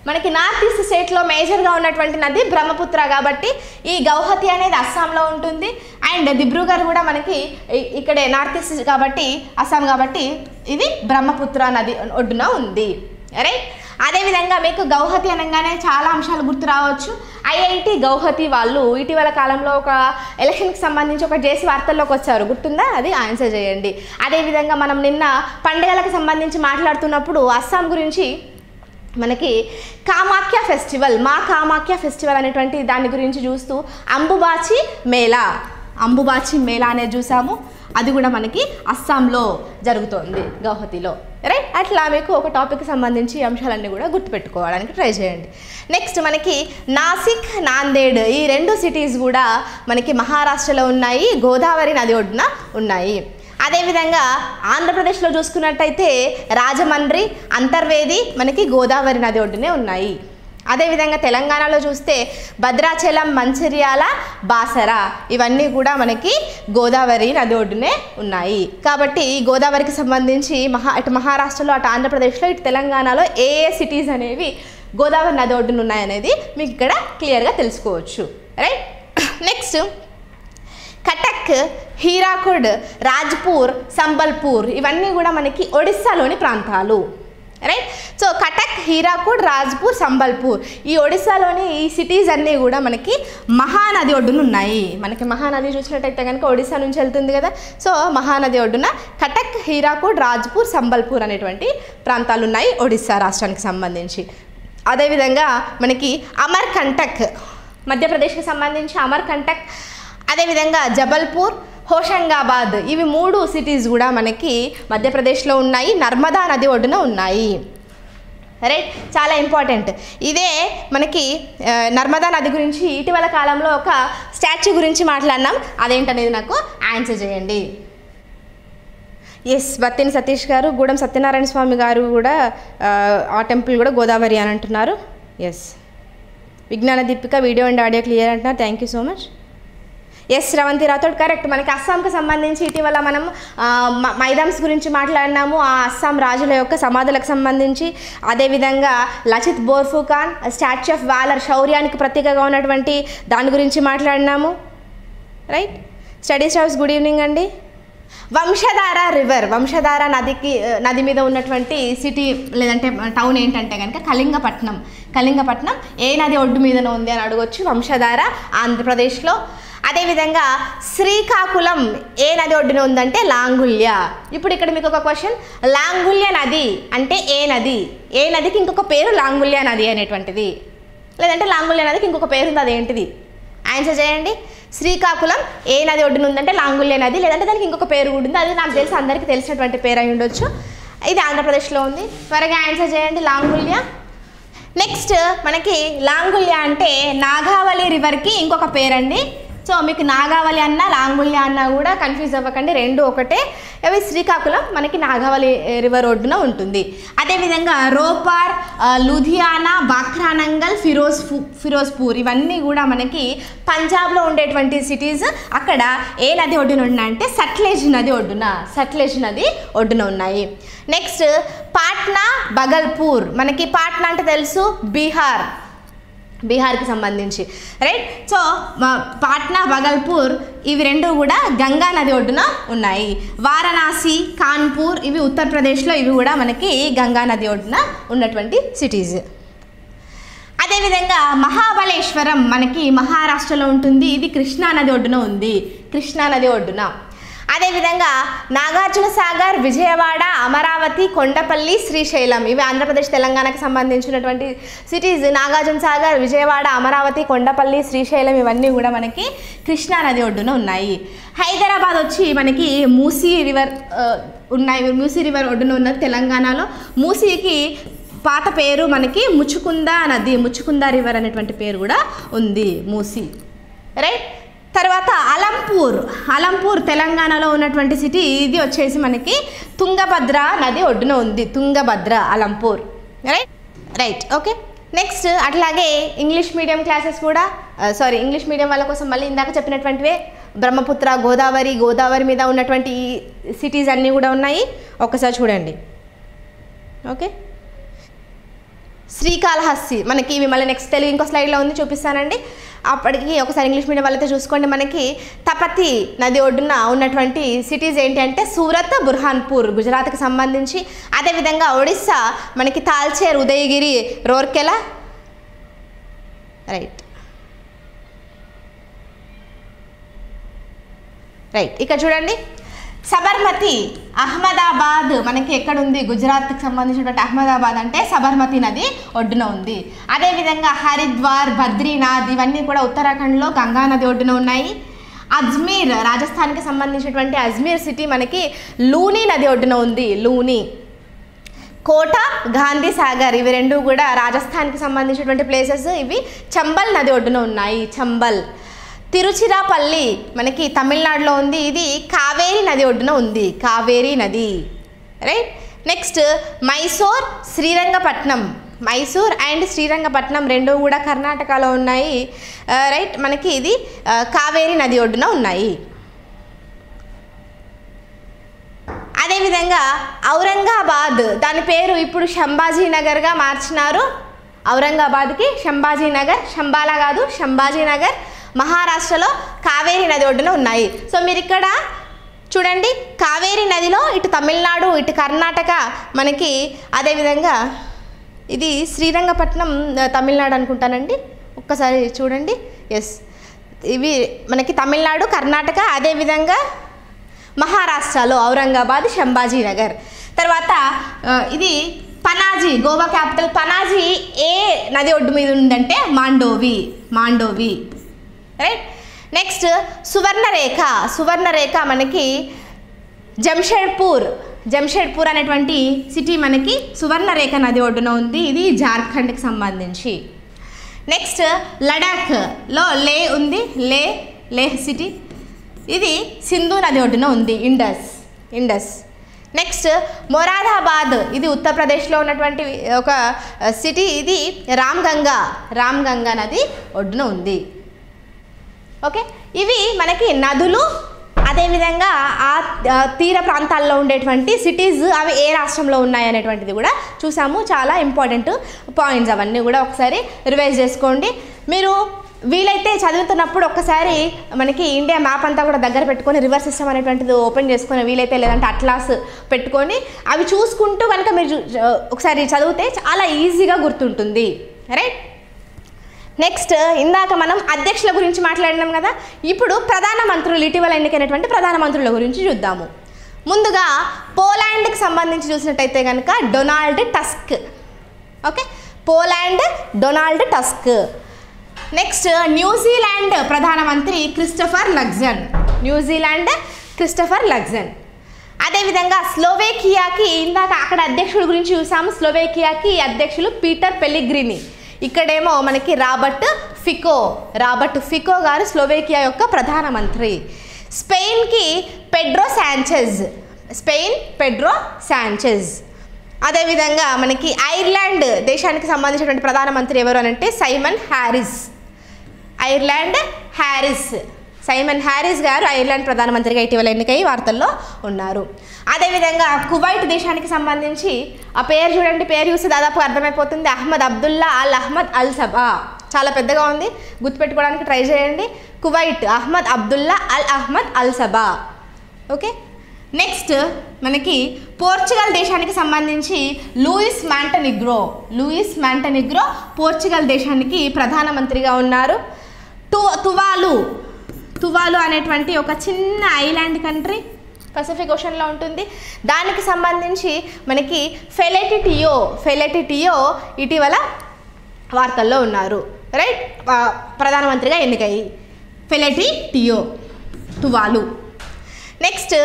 మనకి నార్త్ ఈస్ట్ స్టేట్లో మేజర్గా ఉన్నటువంటి నది బ్రహ్మపుత్ర కాబట్టి ఈ గౌహతి అనేది అస్సాంలో ఉంటుంది. అండ్ దిబ్రూగర్ కూడా మనకి ఇక్కడే నార్త్ ఈస్ట్ కాబట్టి అస్సాం కాబట్టి ఇది బ్రహ్మపుత్ర నది ఒడ్డున ఉంది, రైట్. అదేవిధంగా మీకు గౌహతి అనగానే చాలా అంశాలు గుర్తు రావచ్చు. ఐఐటి గౌహతి వాళ్ళు ఇటీవల కాలంలో ఒక ఎలక్షన్కి సంబంధించి ఒక జేసీ వార్తల్లోకి వచ్చారు, గుర్తుందా? అది ఆన్సర్ చేయండి. అదేవిధంగా మనం నిన్న పండుగలకు సంబంధించి మాట్లాడుతున్నప్పుడు అస్సాం గురించి మనకి కామాఖ్య ఫెస్టివల్, మా కామాఖ్య ఫెస్టివల్ అనేటువంటి దాని గురించి చూస్తూ అంబుబాచి మేళా అనేది చూసాము. అది కూడా మనకి అస్సాంలో జరుగుతోంది, గౌహతిలో, రైట్. అట్లా మీకు ఒక టాపిక్కి సంబంధించి అంశాలన్నీ కూడా గుర్తుపెట్టుకోవడానికి ట్రై చేయండి. నెక్స్ట్ మనకి నాసిక్, నాందేడ్ ఈ 2 సిటీస్ కూడా మనకి మహారాష్ట్రలో ఉన్నాయి, గోదావరి నది ఒడ్డున ఉన్నాయి. అదేవిధంగా ఆంధ్రప్రదేశ్లో చూసుకున్నట్టయితే రాజమండ్రి, అంతర్వేది మనకి గోదావరి నది ఒడ్డునే ఉన్నాయి. అదేవిధంగా తెలంగాణలో చూస్తే భద్రాచలం, మంచిర్యాల, బాసర ఇవన్నీ కూడా మనకి గోదావరి నది ఒడ్డునే ఉన్నాయి. కాబట్టి ఈ గోదావరికి సంబంధించి ఇటు మహారాష్ట్రలో, అటు ఆంధ్రప్రదేశ్లో, ఇటు తెలంగాణలో ఏ సిటీస్ అనేవి గోదావరి నది ఒడ్డున ఉన్నాయనేది మీకు ఇక్కడ క్లియర్గా తెలుసుకోవచ్చు, రైట్. నెక్స్ట్ కటక్, హీరాకుడ్, రాజ్పూర్, సంబల్పూర్ ఇవన్నీ కూడా మనకి ఒడిస్సాలోని ప్రాంతాలు, రైట్. సో కటక్, హీరాకుడ్, రాజ్పూర్, సంబల్పూర్ ఈ ఒడిస్సాలోని ఈ సిటీస్ అన్నీ కూడా మనకి మహానది ఒడ్డున ఉన్నాయి. మనకి మహానది చూసినట్టయితే కనుక ఒడిస్సా నుంచి వెళ్తుంది కదా. సో మహానది ఒడ్డున కటక్, హీరాకుడ్, రాజ్పూర్, సంబల్పూర్ అనేటువంటి ప్రాంతాలు ఉన్నాయి ఒడిస్సా రాష్ట్రానికి సంబంధించి. అదేవిధంగా మనకి అమర్కంటక్, మధ్యప్రదేశ్కి సంబంధించి అమర్కంటక్, అదేవిధంగా జబల్పూర్, హోషంగాబాద్ ఇవి 3 సిటీస్ కూడా మనకి మధ్యప్రదేశ్లో ఉన్నాయి, నర్మదా నది ఒడ్డున ఉన్నాయి, రైట్. చాలా ఇంపార్టెంట్. ఇదే మనకి నర్మదా నది గురించి ఇటీవల కాలంలో ఒక స్టాచ్యూ గురించి మాట్లాడినాం, అదేంటనేది నాకు ఆన్సర్ చేయండి. ఎస్, బత్తిని సతీష్ గారు, గూడెం సత్యనారాయణ స్వామి గారు కూడా ఆ టెంపుల్ కూడా గోదావరి అని అంటున్నారు. Yes, Vignana Deepika video and audio clear అంటున్నారు, thank you so much. Yes, Ravanthi Rathod correct. మనకి అస్సాంకి సంబంధించి ఇటీవల మనం మైదామ్స్ గురించి మాట్లాడినాము, ఆ అస్సాం రాజుల యొక్క సమాధులకు సంబంధించి. అదేవిధంగా Lachit Borphukan statue of valour, శౌర్యానికి ప్రతీకగా ఉన్నటువంటి దాని గురించి మాట్లాడినాము, right. Studies house good evening అండి. వంశధార రివర్, వంశధార నది మీద ఉన్నటువంటి సిటీ లేదంటే టౌన్ ఏంటంటే కనుక కళింగపట్నం ఏ నది ఒడ్డు మీదన ఉంది అని అడగొచ్చు. వంశధార ఆంధ్రప్రదేశ్లో. అదేవిధంగా శ్రీకాకుళం ఏ నది ఒడ్డున ఉందంటే లాంగుల్య. ఇప్పుడు ఇక్కడ మీకు ఒక క్వశ్చన్, లాంగుల్య నది అంటే ఏ నదికి ఇంకొక పేరు లాంగుల్య నది అనేటువంటిది, లేదంటే లాంగుల్య నదికి ఇంకొక పేరు ఉంది, అదేంటిది? ఆన్సర్ చేయండి. శ్రీకాకుళం ఏ నది ఒడ్డున ఉందంటే లాంగుల్య నది, లేదంటే దానికి ఇంకొక పేరు కూడా ఉంది, అది నాకు తెలిసి అందరికీ తెలిసినటువంటి పేరు అయి ఉండొచ్చు. ఇది ఆంధ్రప్రదేశ్లో ఉంది. త్వరగా ఆన్సర్ చేయండి, లాంగుల్య. నెక్స్ట్ మనకి లాంగుల్య అంటే నాగావళి రివర్కి ఇంకొక పేరండి. సో మీకు నాగావళి అన్న లాంగుల్య అన్న కూడా కన్ఫ్యూజ్ అవ్వకండి, 2 ఒకటే. అవి శ్రీకాకుళం మనకి నాగావళి రివర్ ఒడ్డున ఉంటుంది. అదేవిధంగా రోపార్, లూధియానా, బాక్రానంగల్, ఫిరోజ్పూర్ ఇవన్నీ కూడా మనకి పంజాబ్లో ఉండేటువంటి సిటీస్. అక్కడ ఏ నది ఒడ్డున ఉన్నాయంటే సట్లెజ్ నది ఒడ్డున ఉన్నాయి. నెక్స్ట్ పాట్నా, బగల్పూర్. మనకి పాట్నా అంటే తెలుసు, బీహార్కి సంబంధించి, రైట్. సో పాట్నా, బగల్పూర్ ఇవి 2 కూడా గంగా నది ఒడ్డున ఉన్నాయి. వారణాసి, కాన్పూర్ ఇవి ఉత్తరప్రదేశ్లో, ఇవి కూడా మనకి గంగా నది ఒడ్డున ఉన్నటువంటి సిటీస్. అదేవిధంగా మహాబలేశ్వరం మనకి మహారాష్ట్రలో ఉంటుంది, ఇది కృష్ణా నది ఒడ్డున ఉంది, అదేవిధంగా నాగార్జున సాగర్, విజయవాడ, అమరావతి, కొండపల్లి, శ్రీశైలం ఇవి ఆంధ్రప్రదేశ్ తెలంగాణకు సంబంధించినటువంటి సిటీస్. నాగార్జున సాగర్, విజయవాడ, అమరావతి, కొండపల్లి, శ్రీశైలం ఇవన్నీ కూడా మనకి కృష్ణా నది ఒడ్డున ఉన్నాయి. హైదరాబాద్ వచ్చి మనకి మూసీ రివర్ ఉన్నాయి. మూసీ రివర్ ఒడ్డున ఉన్నది తెలంగాణలో. మూసీకి పాత పేరు మనకి ముచ్చుకుంద నది, ముచ్చుకుంద రివర్ అనేటువంటి పేరు కూడా ఉంది మూసీ. రైట్. తర్వాత అలంపూర్ తెలంగాణలో ఉన్నటువంటి సిటీ. ఇది వచ్చేసి మనకి తుంగభద్ర నది ఒడ్డున ఉంది. Tungabhadra, Alampur. Right. Okay. Next అట్లాగే ఇంగ్లీష్ మీడియం క్లాసెస్ కూడా ఇంగ్లీష్ మీడియం వాళ్ళ కోసం మళ్ళీ ఇందాక చెప్పినటువంటివే బ్రహ్మపుత్ర, గోదావరి మీద ఉన్నటువంటి సిటీస్ అన్నీ కూడా ఉన్నాయి. ఒక్కసారి చూడండి. ఓకే. శ్రీకాళహస్తి మనకి ఇవి మళ్ళీ నెక్స్ట్ తెలుగు ఇంకో స్లైడ్లో ఉంది, చూపిస్తానండి. అప్పటికి ఒకసారి ఇంగ్లీష్ మీడియం వాళ్ళైతే చూసుకోండి. మనకి తపతి నది ఒడ్డున ఉన్నటువంటి సిటీస్ ఏంటి అంటే సూరత్, బుర్హాన్పూర్ గుజరాత్కి సంబంధించి. అదేవిధంగా ఒడిస్సా మనకి తాల్చేర్, ఉదయగిరి, రూర్కెలా. రైట్. ఇక్కడ చూడండి. సబర్మతి, అహ్మదాబాద్ మనకి ఎక్కడుంది? గుజరాత్కి సంబంధించినటువంటి అహ్మదాబాద్ అంటే సబర్మతి నది ఒడ్డున ఉంది. అదేవిధంగా హరిద్వార్, బద్రీనాథ్ ఇవన్నీ కూడా ఉత్తరాఖండ్లో గంగా నది ఒడ్డున ఉన్నాయి. అజ్మీర్ రాజస్థాన్కి సంబంధించినటువంటి అజ్మీర్ సిటీ మనకి లూని నది ఒడ్డున ఉంది. లూని. కోట, గాంధీ సాగర్ ఇవి రెండు కూడా రాజస్థాన్కి సంబంధించినటువంటి ప్లేసెస్. ఇవి చంబల్ నది ఒడ్డున ఉన్నాయి. చంబల్. తిరుచిరాపల్లి మనకి తమిళనాడులో ఉంది. ఇది కావేరీ నది ఒడ్డున ఉంది. కావేరీ నది. Right. Next Mysore, Srirangapatnam. Mysore and Srirangapatnam రెండు కూడా కర్ణాటకలో ఉన్నాయి. రైట్. మనకి ఇది కావేరీ నది ఒడ్డున ఉన్నాయి. అదేవిధంగా ఔరంగాబాద్ దాని పేరు ఇప్పుడు శంభాజీనగర్గా మార్చినారు. ఔరంగాబాద్కి శంభాజీనగర్, శంబాలా కాదు శంభాజీనగర్, మహారాష్ట్రలో కావేరీ నది ఒడ్డున ఉన్నాయి. సో మీరు ఇక్కడ చూడండి, కావేరీ నదిలో ఇటు తమిళనాడు, ఇటు కర్ణాటక మనకి. అదేవిధంగా ఇది శ్రీరంగపట్నం తమిళనాడు అనుకుంటానండి, ఒక్కసారి చూడండి. ఎస్, ఇవి మనకి తమిళనాడు, కర్ణాటక, అదేవిధంగా మహారాష్ట్రలో ఔరంగాబాద్, శంభాజీనగర్. తర్వాత ఇది పనాజీ, గోవా క్యాపిటల్. పనాజీ ఏ నది ఒడ్డు మీద ఉందంటే మాండోవి. రైట్. నెక్స్ట్ సువర్ణరేఖ మనకి జంషెడ్పూర్ అనేటువంటి సిటీ మనకి సువర్ణరేఖ నది ఒడ్డున ఉంది. ఇది జార్ఖండ్కి సంబంధించి. నెక్స్ట్ లడాఖ్లో లే ఉంది. లేహ్ సిటీ ఇది సింధు నది ఒడ్డున ఉంది. ఇండస్. నెక్స్ట్ మొరాదాబాద్ ఇది ఉత్తరప్రదేశ్లో ఉన్నటువంటి ఒక సిటీ. ఇది రామ్గంగా నది ఒడ్డున ఉంది. ఓకే. ఇవి మనకి నదులు. అదేవిధంగా ఆ తీర ప్రాంతాల్లో ఉండేటువంటి సిటీస్ అవి ఏ రాష్ట్రంలో ఉన్నాయి అనేటువంటిది కూడా చూసాము. చాలా ఇంపార్టెంట్ పాయింట్స్ అవన్నీ కూడా ఒకసారి రివైజ్ చేసుకోండి. మీరు వీలైతే చదువుతున్నప్పుడు ఒక్కసారి మనకి ఇండియా మ్యాప్ అంతా కూడా దగ్గర పెట్టుకొని రివర్ సిస్టమ్ అనేటువంటిది ఓపెన్ చేసుకొని, వీలైతే లేదంటే అట్లాస్ పెట్టుకొని అవి చూసుకుంటూ కనుక మీరు ఒకసారి చదివితే చాలా ఈజీగా గుర్తుంటుంది. రైట్. నెక్స్ట్ ఇందాక మనం అధ్యక్షుల గురించి మాట్లాడినాం కదా. ఇప్పుడు ప్రధానమంత్రులు, ఇటీవల ఎన్నికైనటువంటి ప్రధానమంత్రుల గురించి చూద్దాము. ముందుగా పోలాండ్కి సంబంధించి చూసినట్టయితే కనుక Donald tusk. Okay. Poland Donald tusk. Next New Zealand ప్రధానమంత్రి క్రిస్టఫర్ లగ్జన్. అదేవిధంగా స్లోవేకియాకి ఇందాక అక్కడ అధ్యక్షుల గురించి చూసాము. స్లోవేకియాకి అధ్యక్షులు పీటర్ పెల్లిగ్రిని. ఇక్కడేమో మనకి రాబర్ట్ ఫికో గారు స్లోవేకియా యొక్క ప్రధానమంత్రి. స్పెయిన్కి పెడ్రో శాంచెజ్. అదేవిధంగా మనకి ఐర్లాండ్ దేశానికి సంబంధించినటువంటి ప్రధానమంత్రి ఎవరు అని అంటే సైమన్ హ్యారిస్ గారు ఐర్లాండ్ ప్రధానమంత్రిగా ఇటీవల ఎన్నికై వార్తల్లో ఉన్నారు. అదేవిధంగా కువైట్ దేశానికి సంబంధించి ఆ పేరు చూడండి, పేరు చూస్తే దాదాపు అర్థమైపోతుంది. అహ్మద్ అబ్దుల్లా అల్ అహ్మద్ అల్ సబా. చాలా పెద్దగా ఉంది, గుర్తుపెట్టుకోవడానికి ట్రై చేయండి. కువైట్ అహ్మద్ అబ్దుల్లా అల్ అహ్మద్ అల్ సబా. ఓకే. నెక్స్ట్ మనకి పోర్చుగల్ దేశానికి సంబంధించి లూయిస్ మాంటెనిగ్రో పోర్చుగల్ దేశానికి ప్రధానమంత్రిగా ఉన్నారు. తువాలు అనేటువంటి ఒక చిన్న ఐలాండ్ కంట్రీ పసిఫిక్ ఓషన్లో ఉంటుంది. దానికి సంబంధించి మనకి ఫెలెటి టియో ఇటీవల వార్తల్లో ఉన్నారు, రైట్, ప్రధానమంత్రిగా ఎన్నికయ్యి ఫెలెటి టియో తువాలు. నెక్స్ట్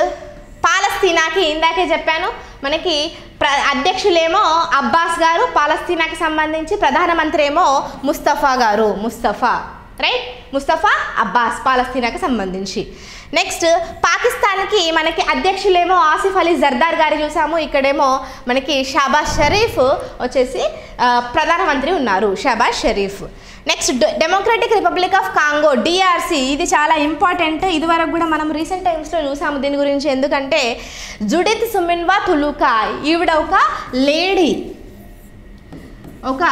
పాలస్తీనాకి ఇందాకే చెప్పాను, మనకి అధ్యక్షులేమో అబ్బాస్ గారు పాలస్తీనాకి సంబంధించి, ప్రధానమంత్రి ఏమో ముస్తఫా రైట్, ముస్తఫా అబ్బాస్ పాలస్తీనాకి సంబంధించి. నెక్స్ట్ పాకిస్తాన్కి మనకి అధ్యక్షులేమో ఆసిఫ్ అలీ జర్దార్ గారు చూసాము, ఇక్కడేమో మనకి షాబాజ్ షరీఫ్ వచ్చేసి ప్రధానమంత్రి ఉన్నారు, Shahbaz Sharif. Next democratic republic of Congo DRC, ఇది చాలా ఇంపార్టెంట్, ఇదివరకు కూడా మనం రీసెంట్ టైమ్స్లో చూసాము దీని గురించి. ఎందుకంటే జుడిత్ సుమిన్వా తులుకా, ఈవిడ ఒక లేడీ, ఒక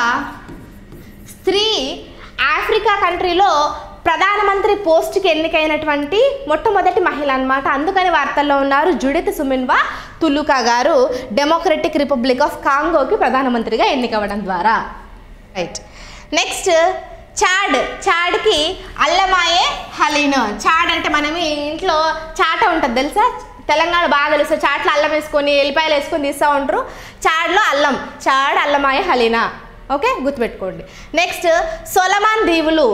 స్త్రీ, ఆఫ్రికా కంట్రీలో ప్రధానమంత్రి పోస్ట్కి ఎన్నికైనటువంటి మొట్టమొదటి మహిళ అన్నమాట. అందుకని వార్తల్లో ఉన్నారు జుడిత్ సుమిన్వా తులుకా గారు డెమోక్రటిక్ రిపబ్లిక్ ఆఫ్ కాంగోకి ప్రధానమంత్రిగా ఎన్నికవ్వడం ద్వారా, రైట్. నెక్స్ట్ చాడ్కి అల్లమాయే హలీన్. చాడ్ అంటే మనం ఇంట్లో చాట ఉంటుంది తెలుసా, తెలంగాణ బాగా తెలుసు, చాట్లో అల్లం వేసుకొని ఎల్లిపాయలు వేసుకొని తీస్తూ ఉంటారు, చాడ్లో అల్లం, చాడ్ అల్లమాయే హలీనా, ఓకే, గుర్తుపెట్టుకోండి. నెక్స్ట్ సొలమాన్ దీవులు,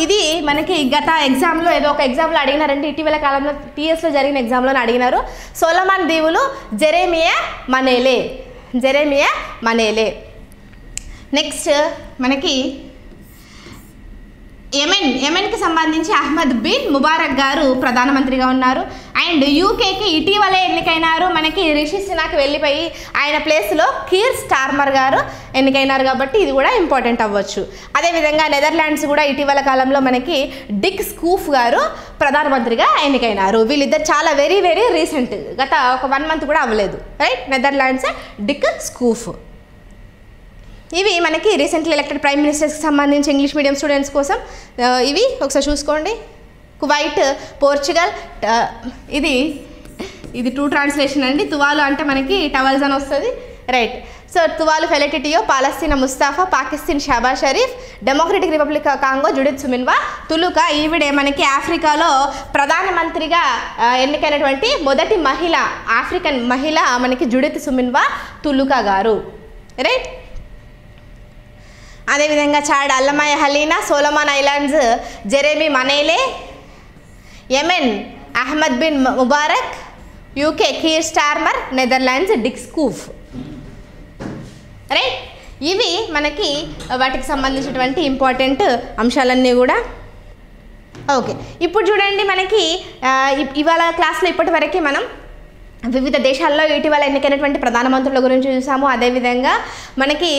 ఇది మనకి గత ఎగ్జామ్లో ఏదో ఒక ఎగ్జామ్లో అడిగినారంటే, ఇటీవల కాలంలో TSలో జరిగిన ఎగ్జామ్లో అడిగినారు. సొలమాన్ దీవులు జెరెమియా మనెలే. నెక్స్ట్ మనకి యెమెన్కి సంబంధించి అహ్మద్ బిన్ ముబారక్ గారు ప్రధానమంత్రిగా ఉన్నారు. అండ్ యూకేకి ఇటీవలే ఎన్నికైనారు మనకి రిషి సునాక్ వెళ్ళిపోయి ఆయన ప్లేస్లో కీర్ స్టార్మర్ గారు ఎన్నికైనారు, కాబట్టి ఇది కూడా ఇంపార్టెంట్ అవ్వచ్చు. అదేవిధంగా నెదర్లాండ్స్ కూడా ఇటీవల కాలంలో మనకి డిక్ స్కూఫ్ గారు ప్రధానమంత్రిగా ఎన్నికైనారు. వీళ్ళిద్దరు చాలా వెరీ వెరీ రీసెంట్, గత ఒక 1 month కూడా అవ్వలేదు, రైట్. Netherlands Dick Schoof. ఇవి మనకి రీసెంట్లీ ఎలక్టెడ్ ప్రైమ్ మినిస్టర్స్కి సంబంధించి ఇంగ్లీష్ మీడియం స్టూడెంట్స్ కోసం ఇవి ఒకసారి చూసుకోండి. కువైట్, పోర్చుగల్, ఇది ట్రూ ట్రాన్స్లేషన్ అండి. తువాలు అంటే మనకి టవల్స్ అని వస్తుంది, right. So Tuvalu Feleti Teo, Palestine Mustafa, Pakistan Shehbaz Sharif, Democratic Republic Congo Judith Suminwa Tuluka. ఈవిడే మనకి ఆఫ్రికాలో ప్రధానమంత్రిగా ఎన్నికైనటువంటి మొదటి మహిళ, ఆఫ్రికన్ మహిళ మనకి జుడిత్ సుమిన్వా తులుకా గారు, రైట్. అదేవిధంగా Chad Allamaye Halina, Solomon Islands Jeremy Manele, Yemen Ahmed bin Mubarak, UK Keir Starmer, Netherlands Dick Schoof, right. ఇవి మనకి వాటికి సంబంధించినటువంటి ఇంపార్టెంట్ అంశాలన్నీ కూడా. ఓకే, ఇప్పుడు చూడండి మనకి ఇవాళ క్లాస్లో ఇప్పటి వరకు మనం వివిధ దేశాల్లో ఇటీవల ఎన్నికైనటువంటి ప్రధానమంత్రుల గురించి చూసాము. అదేవిధంగా మనకి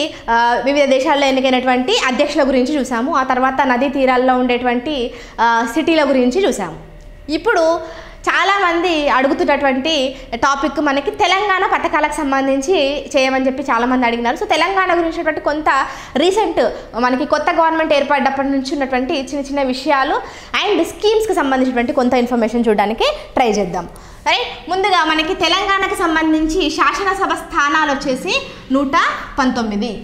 వివిధ దేశాల్లో ఎన్నికైనటువంటి అధ్యక్షుల గురించి చూసాము. ఆ తర్వాత నదీ తీరాల్లో ఉండేటువంటి సిటీల గురించి చూసాము. ఇప్పుడు చాలామంది అడుగుతున్నటువంటి టాపిక్ మనకి తెలంగాణ పథకాలకు సంబంధించి చేయమని చెప్పి చాలామంది అడిగినారు. సో తెలంగాణ గురించినటువంటి కొంత రీసెంట్ మనకి కొత్త గవర్నమెంట్ ఏర్పడ్డప్పటి నుంచి ఉన్నటువంటి చిన్న చిన్న విషయాలు అండ్ స్కీమ్స్కి సంబంధించినటువంటి కొంత ఇన్ఫర్మేషన్ చూడడానికి ట్రై చేద్దాం, రైట్. ముందుగా మనకి తెలంగాణకు సంబంధించి శాసనసభ స్థానాలు వచ్చేసి 119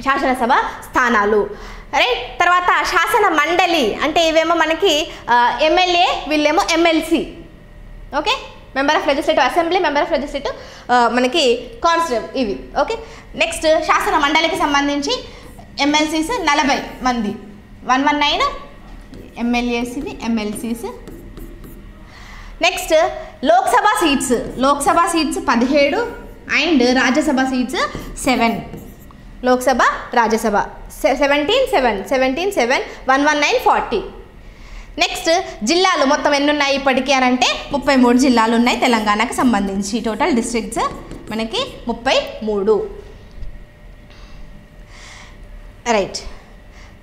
శాసనసభ స్థానాలు, రైట్. తర్వాత శాసన మండలి అంటే ఇవేమో మనకి ఎమ్మెల్యే, వీళ్ళేమో MLC, okay, member of legislative assembly, member of legislative మనకి కాన్స్టిట్యూట్, ఇవి, ఓకే. నెక్స్ట్ శాసన మండలికి సంబంధించి ఎమ్మెల్సీస్ 40 మంది, 119 ఎమ్మెల్యేస్, ఇవి MLCs. Next Lok Sabha seats 17 and Rajya Sabha seats 7. Lok Sabha, Rajya Sabha 17, 119, 40. Next జిల్లాలు మొత్తం ఎన్ని ఉన్నాయి ఇప్పటికీ అని అంటే 33 జిల్లాలు ఉన్నాయి తెలంగాణకు సంబంధించి. టోటల్ డిస్ట్రిక్ట్స్ మనకి 33, రైట్.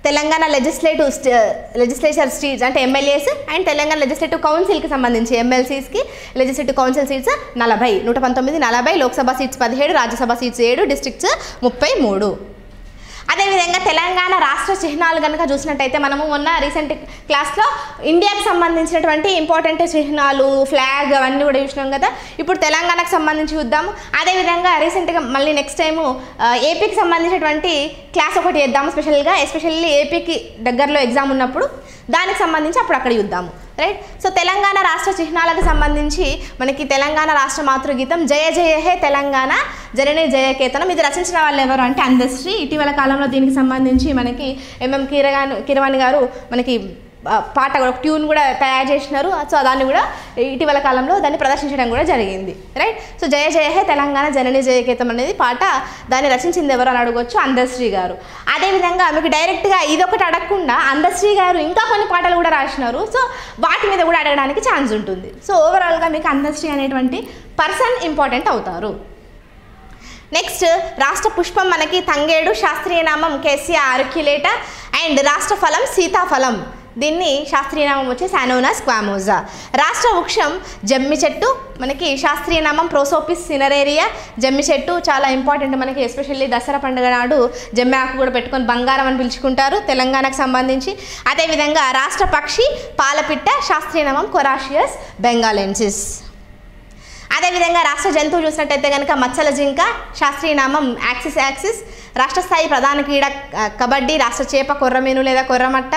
తెలంగాణ లెజిస్లేచర్ సీట్స్ అంటే ఎమ్మెల్యేస్ అండ్ తెలంగాణ లెజిస్లేటివ్ కౌన్సిల్కి సంబంధించి ఎమ్మెల్సీస్కి legislative council seats 40, 119, 40, Lok Sabha seats 17, Rajya Sabha seats 7, districts 33. అదేవిధంగా తెలంగాణ రాష్ట్ర చిహ్నాలు కనుక చూసినట్టయితే మనము మొన్న రీసెంట్ క్లాస్లో ఇండియాకి సంబంధించినటువంటి ఇంపార్టెంట్ చిహ్నాలు, ఫ్లాగ్ అవన్నీ కూడా చూసినాం కదా. ఇప్పుడు తెలంగాణకు సంబంధించి చూద్దాము. అదేవిధంగా రీసెంట్గా మళ్ళీ నెక్స్ట్ టైము ఏపీకి సంబంధించినటువంటి క్లాస్ ఒకటి చేద్దాము స్పెషల్లీ ఏపీకి దగ్గరలో ఎగ్జామ్ ఉన్నప్పుడు. దానికి సంబంధించి అప్పుడు అక్కడ చూద్దాము, రైట్. సో తెలంగాణ రాష్ట్ర చిహ్నాలకు సంబంధించి మనకి తెలంగాణ రాష్ట్ర మాతృగీతం జయ జయ హే తెలంగాణ జనని జయకేతనం, ఇది రచించిన వాళ్ళు ఎవరు అంటే అందశ్రీ. ఇటీవల కాలంలో దీనికి సంబంధించి మనకి ఎంఎం కీరవాణి గారు మనకి పాట కూడా ట్యూన్ కూడా తయారు చేసినారు. సో దాన్ని కూడా ఇటీవల కాలంలో దాన్ని ప్రదర్శించడం కూడా జరిగింది, రైట్. సో జయ జయ హే తెలంగాణ జనని జయకేతం అనేది పాట, దాన్ని రచించింది ఎవరు అని అడగవచ్చు, అందశ్రీ గారు. అదేవిధంగా మీకు డైరెక్ట్గా ఇదొకటి అడగకుండా అందశ్రీ గారు ఇంకా కొన్ని పాటలు కూడా రాసినారు. సో వాటి మీద కూడా అడగడానికి ఛాన్స్ ఉంటుంది. సో ఓవరాల్గా మీకు అందశ్రీ అనేటువంటి పర్సన్ ఇంపార్టెంట్ అవుతారు. నెక్స్ట్ రాష్ట్ర పుష్పం మనకి తంగేడు, శాస్త్రీయ నామం కేసియా ఆర్క్యులేటా అండ్ రాష్ట్ర ఫలం సీతాఫలం, దీన్ని శాస్త్రీయ నామం వచ్చి శానోనా స్క్వామోజా. రాష్ట్ర వృక్షం జమ్మి చెట్టు, మనకి శాస్త్రీయ నామం ప్రోసోపిస్ సినరేరియా. జమ్మి చెట్టు చాలా ఇంపార్టెంట్ మనకి, ఎస్పెషల్లీ దసరా పండుగ నాడు జమ్మి ఆకు కూడా పెట్టుకొని బంగారం అని పిలుచుకుంటారు తెలంగాణకు సంబంధించి. అదేవిధంగా రాష్ట్ర పక్షి పాలపిట్ట, శాస్త్రీయ నామం కొరాషియస్ బెంగాలెన్సిస్. అదేవిధంగా రాష్ట్ర జంతువు చూసినట్టయితే కనుక మచ్చల జింక, శాస్త్రీయ నామం యాక్సిస్. రాష్ట్ర స్థాయి ప్రధాన క్రీడ కబడ్డీ. రాష్ట్ర చేప కొర్రమీను లేదా కొర్రమట్ట.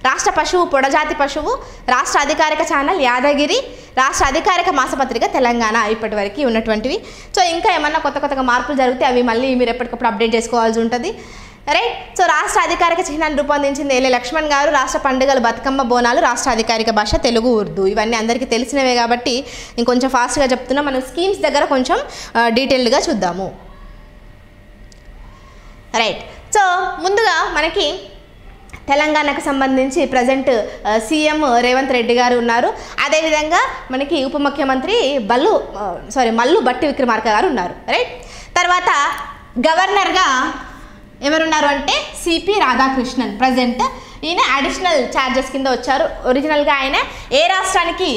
రాష్ట్ర పశువు పొడజాతి పశువు. రాష్ట్ర అధికారిక ఛానల్ యాదగిరి. రాష్ట్ర అధికారిక మాసపత్రిక తెలంగాణ. ఇప్పటి వరకు ఉన్నటువంటివి. సో ఇంకా ఏమన్నా కొత్తగా మార్పులు జరిగితే అవి మళ్ళీ మీరు ఎప్పటికప్పుడు అప్డేట్ చేసుకోవాల్సి ఉంటుంది, రైట్. సో రాష్ట్ర అధికారిక చిహ్నాన్ని రూపొందించింది ఎల్ఏ లక్ష్మణ్ గారు. రాష్ట్ర పండుగలు బతుకమ్మ బోనాలు. రాష్ట్ర అధికారిక భాష తెలుగు ఉర్దూ. ఇవన్నీ అందరికీ తెలిసినవే కాబట్టి ఇంకొంచెం ఫాస్ట్గా చెప్తున్నా. మనం స్కీమ్స్ దగ్గర కొంచెం డీటెయిల్డ్గా చూద్దాము, రైట్. సో ముందుగా మనకి తెలంగాణకు సంబంధించి ప్రజెంట్ సీఎం రేవంత్ రెడ్డి గారు ఉన్నారు. అదేవిధంగా మనకి ఉప ముఖ్యమంత్రి మల్లు భట్టి విక్రమార్క గారు ఉన్నారు, రైట్. తర్వాత గవర్నర్గా ఎవరున్నారు అంటే సిపి రాధాకృష్ణన్ ప్రజెంట్. ఈయన అడిషనల్ ఛార్జెస్ కింద వచ్చారు. ఒరిజినల్గా ఆయన ఏ రాష్ట్రానికి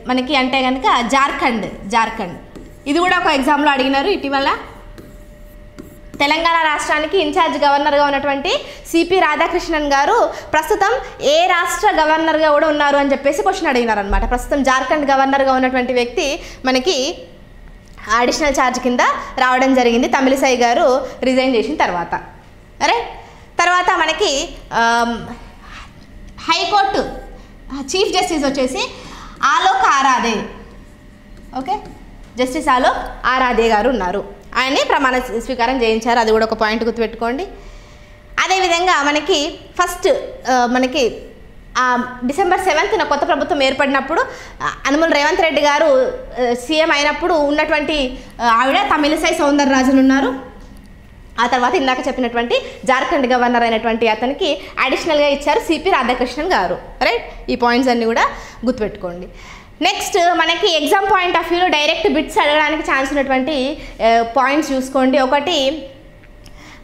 మనకి అంటే కనుక జార్ఖండ్. ఇది కూడా ఒక ఎగ్జామ్లో అడిగినారు ఇటీవల. తెలంగాణ రాష్ట్రానికి ఇన్ఛార్జ్ గవర్నర్గా ఉన్నటువంటి సిపి రాధాకృష్ణన్ గారు ప్రస్తుతం ఏ రాష్ట్ర గవర్నర్గా కూడా ఉన్నారు అని చెప్పేసి క్వశ్చన్ అడిగినారు అనమాట. ప్రస్తుతం జార్ఖండ్ గవర్నర్గా ఉన్నటువంటి వ్యక్తి మనకి అడిషనల్ ఛార్జ్ కింద రావడం జరిగింది తమిళిసై గారు రిజైన్ చేసిన తర్వాత, రైట్. తర్వాత మనకి హైకోర్టు చీఫ్ జస్టిస్ వచ్చేసి ఆలోక్ ఆరాధే, ఓకే, జస్టిస్ ఆలోక్ ఆరాధే గారు ఉన్నారు. ఆయన్ని ప్రమాణ స్వీకారం చేయించారు, అది కూడా ఒక పాయింట్ గుర్తుపెట్టుకోండి. అదేవిధంగా మనకి ఫస్ట్ మనకి డిసెంబర్ 7న కొత్త ప్రభుత్వం ఏర్పడినప్పుడు అనుమల్ రేవంత్ రెడ్డి గారు సీఎం అయినప్పుడు ఉన్నటువంటి ఆవిడ తమిళిసై సౌందరరాజన్ ఉన్నారు. ఆ తర్వాత ఇందాక చెప్పినటువంటి జార్ఖండ్ గవర్నర్ అయినటువంటి అతనికి అడిషనల్గా ఇచ్చారు సిపి రాధాకృష్ణన్ గారు, రైట్. ఈ పాయింట్స్ అన్నీ కూడా గుర్తుపెట్టుకోండి. నెక్స్ట్ మనకి ఎగ్జామ్ పాయింట్ ఆఫ్ వ్యూలో డైరెక్ట్ బిట్స్ అడగడానికి ఛాన్స్ ఉన్నటువంటి పాయింట్స్ చూసుకోండి. ఒకటి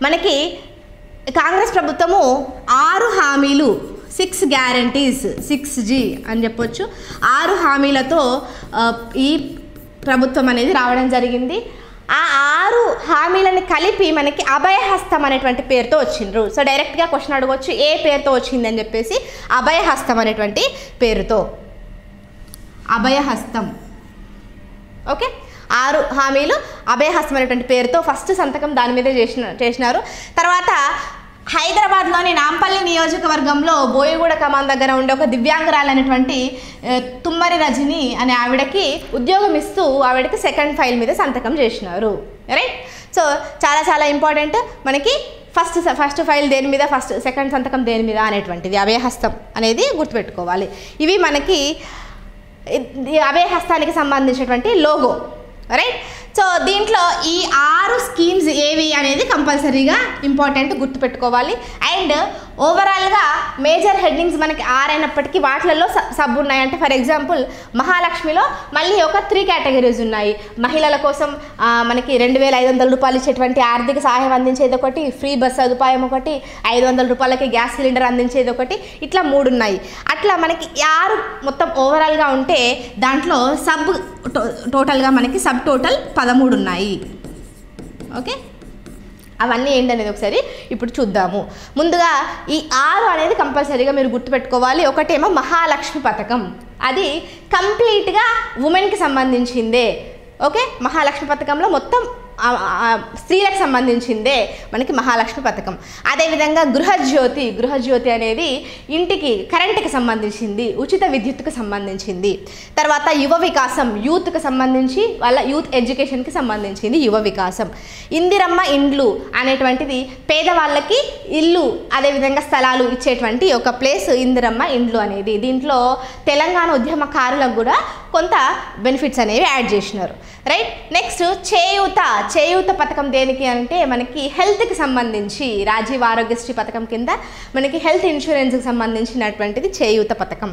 మనకి కాంగ్రెస్ ప్రభుత్వము 6 హామీలు 6 గ్యారంటీస్ 6G అని చెప్పొచ్చు 6 హామీలతో ఈ ప్రభుత్వం అనేది రావడం జరిగింది. ఆ 6 హామీలను కలిపి మనకి అభయహస్తం అనేటువంటి పేరుతో వచ్చిండ్రు. సో డైరెక్ట్గా క్వశ్చన్ అడగవచ్చు ఏ పేరుతో వచ్చింది అని చెప్పేసి. అభయహస్తం అనేటువంటి పేరుతో అభయహస్తం, ఓకే. 6 హామీలు అభయహస్తం అనేటువంటి పేరుతో ఫస్ట్ సంతకం దాని మీద చేసినారు. తర్వాత హైదరాబాద్లోని నాంపల్లి నియోజకవర్గంలో బోయగూడ కమాన్ దగ్గర ఉండే ఒక దివ్యాంగురాలు అనేటువంటి తుమ్మరి రజని అనే ఆవిడకి ఉద్యోగం ఇస్తూ ఆవిడకి సెకండ్ ఫైల్ మీద సంతకం చేసినారు, రైట్. సో చాలా ఇంపార్టెంట్ మనకి ఫస్ట్ ఫైల్ దేని మీద, సెకండ్ సంతకం దేని మీద అనేటువంటిది అభయహస్తం అనేది గుర్తుపెట్టుకోవాలి. ఇవి మనకి అభయహస్తానికి సంబంధించినటువంటి లోగో, రైట్. సో దీంట్లో ఈ 6 స్కీమ్స్ ఏవి అనేది కంపల్సరీగా ఇంపార్టెంట్ గుర్తుపెట్టుకోవాలి. అండ్ ఓవరాల్గా మేజర్ హెడ్డింగ్స్ మనకి 6 అయినప్పటికీ వాటిలలో సబ్ ఉన్నాయి. అంటే ఫర్ ఎగ్జాంపుల్ మహాలక్ష్మిలో మళ్ళీ ఒక 3 కేటగిరీస్ ఉన్నాయి. మహిళల కోసం మనకి 2500 రూపాయలు ఇచ్చేటువంటి ఆర్థిక సహాయం అందించేది ఒకటి, ఫ్రీ బస్ సదుపాయం ఒకటి, 500 రూపాయలకి గ్యాస్ సిలిండర్ అందించేది ఒకటి, ఇట్లా 3 ఉన్నాయి. అట్లా మనకి 6 మొత్తం ఓవరాల్గా ఉంటే దాంట్లో టోటల్గా మనకి సబ్ టోటల్ 13 ఉన్నాయి, ఓకే. అవన్నీ ఏంటనేది ఒకసారి ఇప్పుడు చూద్దాము. ముందుగా ఈ 6 అనేది కంపల్సరీగా మీరు గుర్తుపెట్టుకోవాలి. ఒకటేమో మహాలక్ష్మి పథకం, అది కంప్లీట్గా ఉమెన్కి సంబంధించిందే, ఓకే. మహాలక్ష్మి పథకంలో మొత్తం స్త్రీలకు సంబంధించిందే మనకి మహాలక్ష్మి పథకం. అదేవిధంగా గృహజ్యోతి అనేది ఇంటికి కరెంటుకి సంబంధించింది, ఉచిత విద్యుత్తుకు సంబంధించింది. తర్వాత యువ వికాసం, యూత్కి సంబంధించి వాళ్ళ యూత్ ఎడ్యుకేషన్కి సంబంధించింది యువ వికాసం. ఇందిరమ్మ ఇండ్లు అనేటువంటిది పేదవాళ్ళకి ఇల్లు అదేవిధంగా స్థలాలు ఇచ్చేటువంటి ఒక ప్లేస్ ఇందిరమ్మ ఇండ్లు అనేది. దీంట్లో తెలంగాణ ఉద్యమకారులకు కూడా కొంత బెనిఫిట్స్ అనేవి యాడ్ చేసినారు, రైట్. నెక్స్ట్ చేయూత పథకం దేనికి అంటే మనకి హెల్త్కి సంబంధించి రాజీవ్ ఆరోగ్యశ్రీ పథకం కింద మనకి హెల్త్ ఇన్సూరెన్స్కి సంబంధించినటువంటిది చేయూత పథకం.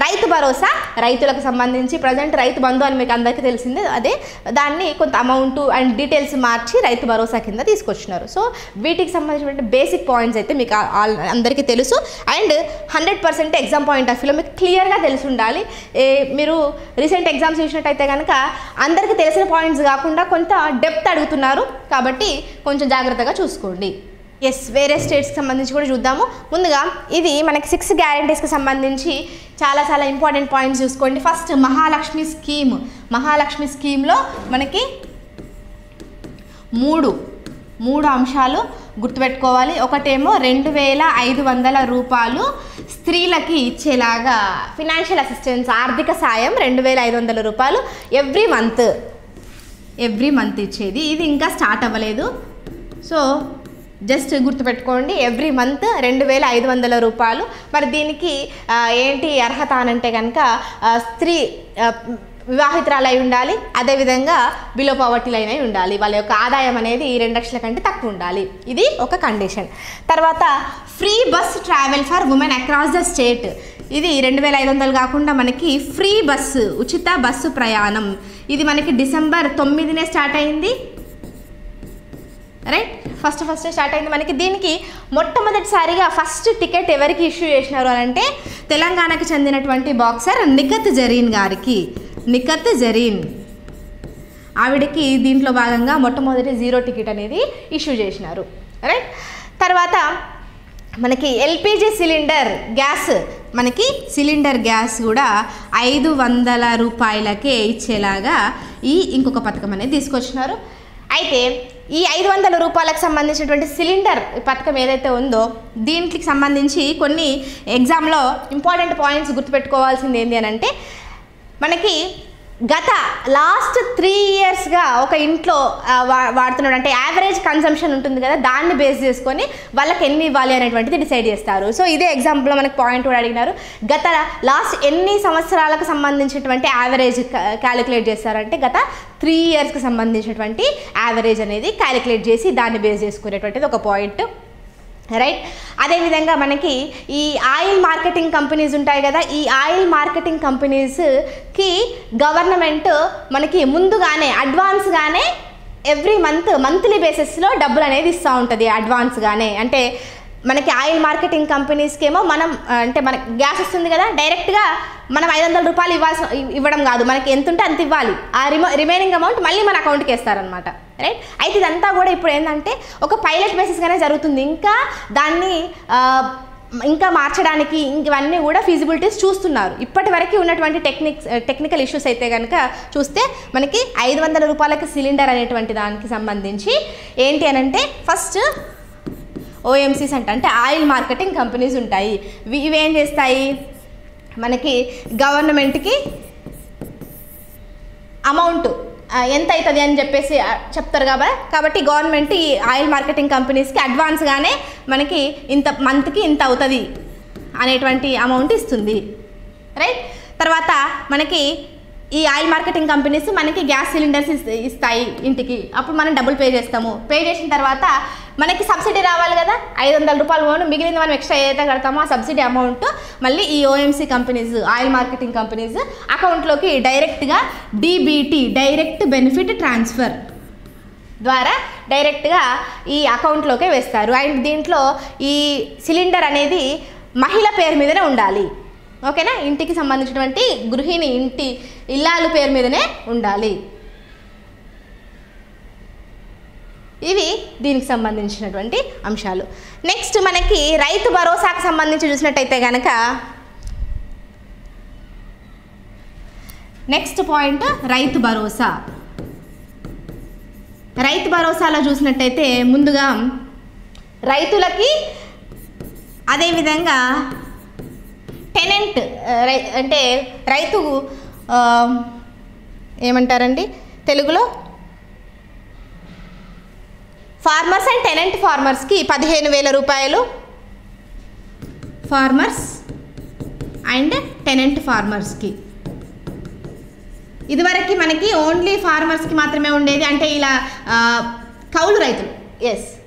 రైతు భరోసా రైతులకు సంబంధించి ప్రజెంట్ రైతు బంధు అని మీకు అందరికీ తెలిసిందే, అదే దాన్ని కొంత అమౌంట్ అండ్ డీటెయిల్స్ మార్చి రైతు భరోసా కింద తీసుకొచ్చినారు. సో వీటికి సంబంధించిన బేసిక్ పాయింట్స్ అయితే మీకు అందరికీ తెలుసు అండ్ 100% ఎగ్జామ్ పాయింట్ ఆఫ్ వ్యూలో మీకు క్లియర్గా తెలిసి ఉండాలి. మీరు రీసెంట్ ఎగ్జామ్స్ చూసినట్టయితే కనుక అందరికీ తెలిసిన పాయింట్స్ కాకుండా కొంత డెప్త్ అడుగుతున్నారు, కాబట్టి కొంచెం జాగ్రత్తగా చూసుకోండి. ఎస్, వేరే స్టేట్స్కి సంబంధించి కూడా చూద్దాము. ముందుగా ఇది మనకి 6 గ్యారంటీస్కి సంబంధించి చాలా ఇంపార్టెంట్ పాయింట్స్ చూసుకోండి. ఫస్ట్ మహాలక్ష్మి స్కీమ్లో మనకి మూడు అంశాలు గుర్తుపెట్టుకోవాలి. ఒకటేమో 2500 రూపాయలు స్త్రీలకి ఇచ్చేలాగా ఫినాన్షియల్ అసిస్టెన్స్, ఆర్థిక సాయం 2500 రూపాయలు ఎవ్రీ మంత్ ఇచ్చేది. ఇది ఇంకా స్టార్ట్ అవ్వలేదు, సో జస్ట్ గుర్తుపెట్టుకోండి. ఎవ్రీ మంత్ 2500 రూపాయలు. మరి దీనికి ఏంటి అర్హత అనంటే కనుక స్త్రీ వివాహితురాలు అయి ఉండాలి, అదేవిధంగా బిలో పవర్టీ లైన్ అయి ఉండాలి, వాళ్ళ యొక్క ఆదాయం అనేది 2 లక్షల కంటే తక్కువ ఉండాలి, ఇది ఒక కండిషన్. తర్వాత free bus travel for women across the state, ఇది 2500 కాకుండా మనకి ఫ్రీ బస్సు, ఉచిత బస్సు ప్రయాణం, ఇది మనకి డిసెంబర్ 9నే స్టార్ట్ అయింది, రైట్. ఫస్ట్ స్టార్ట్ అయింది మనకి. దీనికి మొట్టమొదటిసారిగా ఫస్ట్ టికెట్ ఎవరికి ఇష్యూ చేసినారు అని అంటే తెలంగాణకు చెందినటువంటి బాక్సర్ నిఖత్ జరీన్ ఆవిడకి దీంట్లో భాగంగా మొట్టమొదటి 0 టికెట్ అనేది ఇష్యూ చేసినారు, రైట్. తర్వాత మనకి ఎల్పిజి సిలిండర్ గ్యాస్ కూడా 500 రూపాయలకే ఇచ్చేలాగా ఇంకొక పథకం అనేది తీసుకొచ్చినారు. అయితే ఈ 500 రూపాయలకు సంబంధించినటువంటి సిలిండర్ పథకం ఏదైతే ఉందో దీనికి సంబంధించి కొన్ని ఎగ్జామ్లో ఇంపార్టెంట్ పాయింట్స్ గుర్తుపెట్టుకోవాల్సింది ఏంటి అని అంటే మనకి గత లాస్ట్ 3 ఇయర్స్గా ఒక ఇంట్లో వాడుతున్నాడు అంటే యావరేజ్ కన్సంప్షన్ ఉంటుంది కదా, దాన్ని బేస్ చేసుకొని వాళ్ళకి ఎన్ని ఇవ్వాలి అనేటువంటిది డిసైడ్ చేస్తారు. సో ఇదే ఎగ్జాంపుల్లో మనకి పాయింట్ కూడా అడిగినారు, గత లాస్ట్ ఎన్ని సంవత్సరాలకు సంబంధించినటువంటి యావరేజ్ క్యాలిక్యులేట్ చేస్తారంటే గత 3 ఇయర్స్కి సంబంధించినటువంటి యావరేజ్ అనేది క్యాలిక్యులేట్ చేసి దాన్ని బేస్ చేసుకునేటువంటిది ఒక పాయింట్, రైట్. అదేవిధంగా మనకి ఈ ఆయిల్ మార్కెటింగ్ కంపెనీస్ ఉంటాయి కదా, ఈ ఆయిల్ మార్కెటింగ్ కంపెనీస్కి గవర్నమెంట్ మనకి ముందుగానే అడ్వాన్స్గానే ఎవ్రీ మంత్లీ బేసిస్లో డబ్బులు అనేది ఇస్తూ ఉంటుంది అడ్వాన్స్గానే. అంటే మనకి ఆయిల్ మార్కెటింగ్ కంపెనీస్కి ఏమో మనం అంటే మనకి గ్యాస్ వస్తుంది కదా, డైరెక్ట్గా మనం 500 రూపాయలు ఇవ్వడం కాదు, మనకి ఎంత ఉంటే అంత ఇవ్వాలి, ఆ రిమైనింగ్ అమౌంట్ మళ్ళీ మన అకౌంట్కి వేస్తారనమాట, రైట్. అయితే ఇదంతా కూడా ఇప్పుడు ఏంటంటే ఒక పైలట్ బేసిస్గానే జరుగుతుంది, ఇంకా దాన్ని ఇంకా మార్చడానికి ఇవన్నీ కూడా ఫీజిబిలిటీస్ చూస్తున్నారు. ఇప్పటి వరకు ఉన్నటువంటి టెక్నికల్ ఇష్యూస్ అయితే కనుక చూస్తే మనకి 500 రూపాయలకి సిలిండర్ అనేటువంటి దానికి సంబంధించి ఏంటి అని అంటే ఫస్ట్ ఓఎంసీస్ అంటే ఆయిల్ మార్కెటింగ్ కంపెనీస్ ఉంటాయి. ఇవేం చేస్తాయి మనకి గవర్నమెంట్కి అమౌంట్ ఎంత అవుతుంది అని చెప్పేసి చెప్తారు కాబట్టి గవర్నమెంట్ ఈ ఆయిల్ మార్కెటింగ్ కంపెనీస్కి అడ్వాన్స్గానే మనకి ఇంత మంత్కి ఇంత అవుతుంది అనేటువంటి అమౌంట్ ఇస్తుంది, రైట్. తర్వాత మనకి ఈ ఆయిల్ మార్కెటింగ్ కంపెనీస్ మనకి గ్యాస్ సిలిండర్స్ ఇస్తాయి ఇంటికి, అప్పుడు మనం డబ్బులు పే చేస్తాము. పే చేసిన తర్వాత మనకి సబ్సిడీ రావాలి కదా, 500 రూపాయలు మిగిలింది మనం ఎక్స్ట్రా ఏదైతే కడతామో ఆ సబ్సిడీ అమౌంట్ మళ్ళీ ఈ OMC companies oil marketing companies అకౌంట్లోకి డైరెక్ట్గా డీబీటీ డైరెక్ట్ బెనిఫిట్ ట్రాన్స్ఫర్ ద్వారా డైరెక్ట్గా ఈ అకౌంట్లోకే వేస్తారు. అండ్ దీంట్లో ఈ సిలిండర్ అనేది మహిళ పేరు మీదనే ఉండాలి, ఓకేనా. ఇంటికి సంబంధించినటువంటి గృహిణి ఇల్లాలు పేరు మీదనే ఉండాలి. ఇవి దీనికి సంబంధించినటువంటి అంశాలు. నెక్స్ట్ మనకి రైతు భరోసాకు సంబంధించి చూసినట్టయితే కనుక నెక్స్ట్ పాయింట్ రైతు భరోసా. రైతు భరోసాలో చూసినట్టయితే ముందుగా రైతులకి, అదేవిధంగా టెనెంట్ అంటే రైతు ఏమంటారండి తెలుగులో, ఫార్మర్స్ అండ్ టెనెంట్ ఫార్మర్స్కి 15,000 రూపాయలు. ఫార్మర్స్ అండ్ టెనెంట్ ఫార్మర్స్కి ఇదివరకు మనకి ఓన్లీ ఫార్మర్స్కి మాత్రమే ఉండేది, అంటే ఇలా కౌలు రైతులు,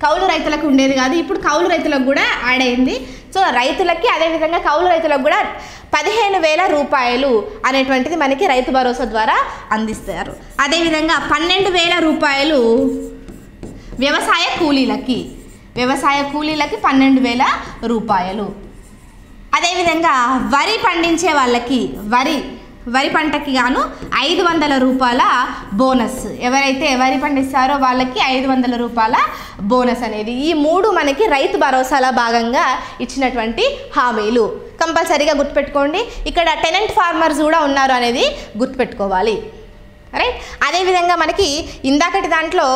కౌలు రైతులకు ఉండేది కాదు, ఇప్పుడు కౌలు రైతులకు కూడా యాడ్ అయింది. సో రైతులకి అదేవిధంగా కౌలు రైతులకు కూడా 15,000 రూపాయలు అనేటువంటిది మనకి రైతు భరోసా ద్వారా అందిస్తారు. అదేవిధంగా 12,000 రూపాయలు వ్యవసాయ కూలీలకి 12,000 రూపాయలు. అదేవిధంగా వరి పండించే వాళ్ళకి వరి పంటకి గాను 500 రూపాయల బోనస్. ఎవరైతే వరి పండిస్తారో వాళ్ళకి 500 రూపాయల బోనస్ అనేది. ఈ 3 మనకి రైతు భరోసాలో భాగంగా ఇచ్చినటువంటి హామీలు. కంపల్సరీగా గుర్తుపెట్టుకోండి. ఇక్కడ టెనెంట్ ఫార్మర్స్ కూడా ఉన్నారు అనేది గుర్తుపెట్టుకోవాలి. రైట్. అదేవిధంగా మనకి ఇందాకటి దాంట్లో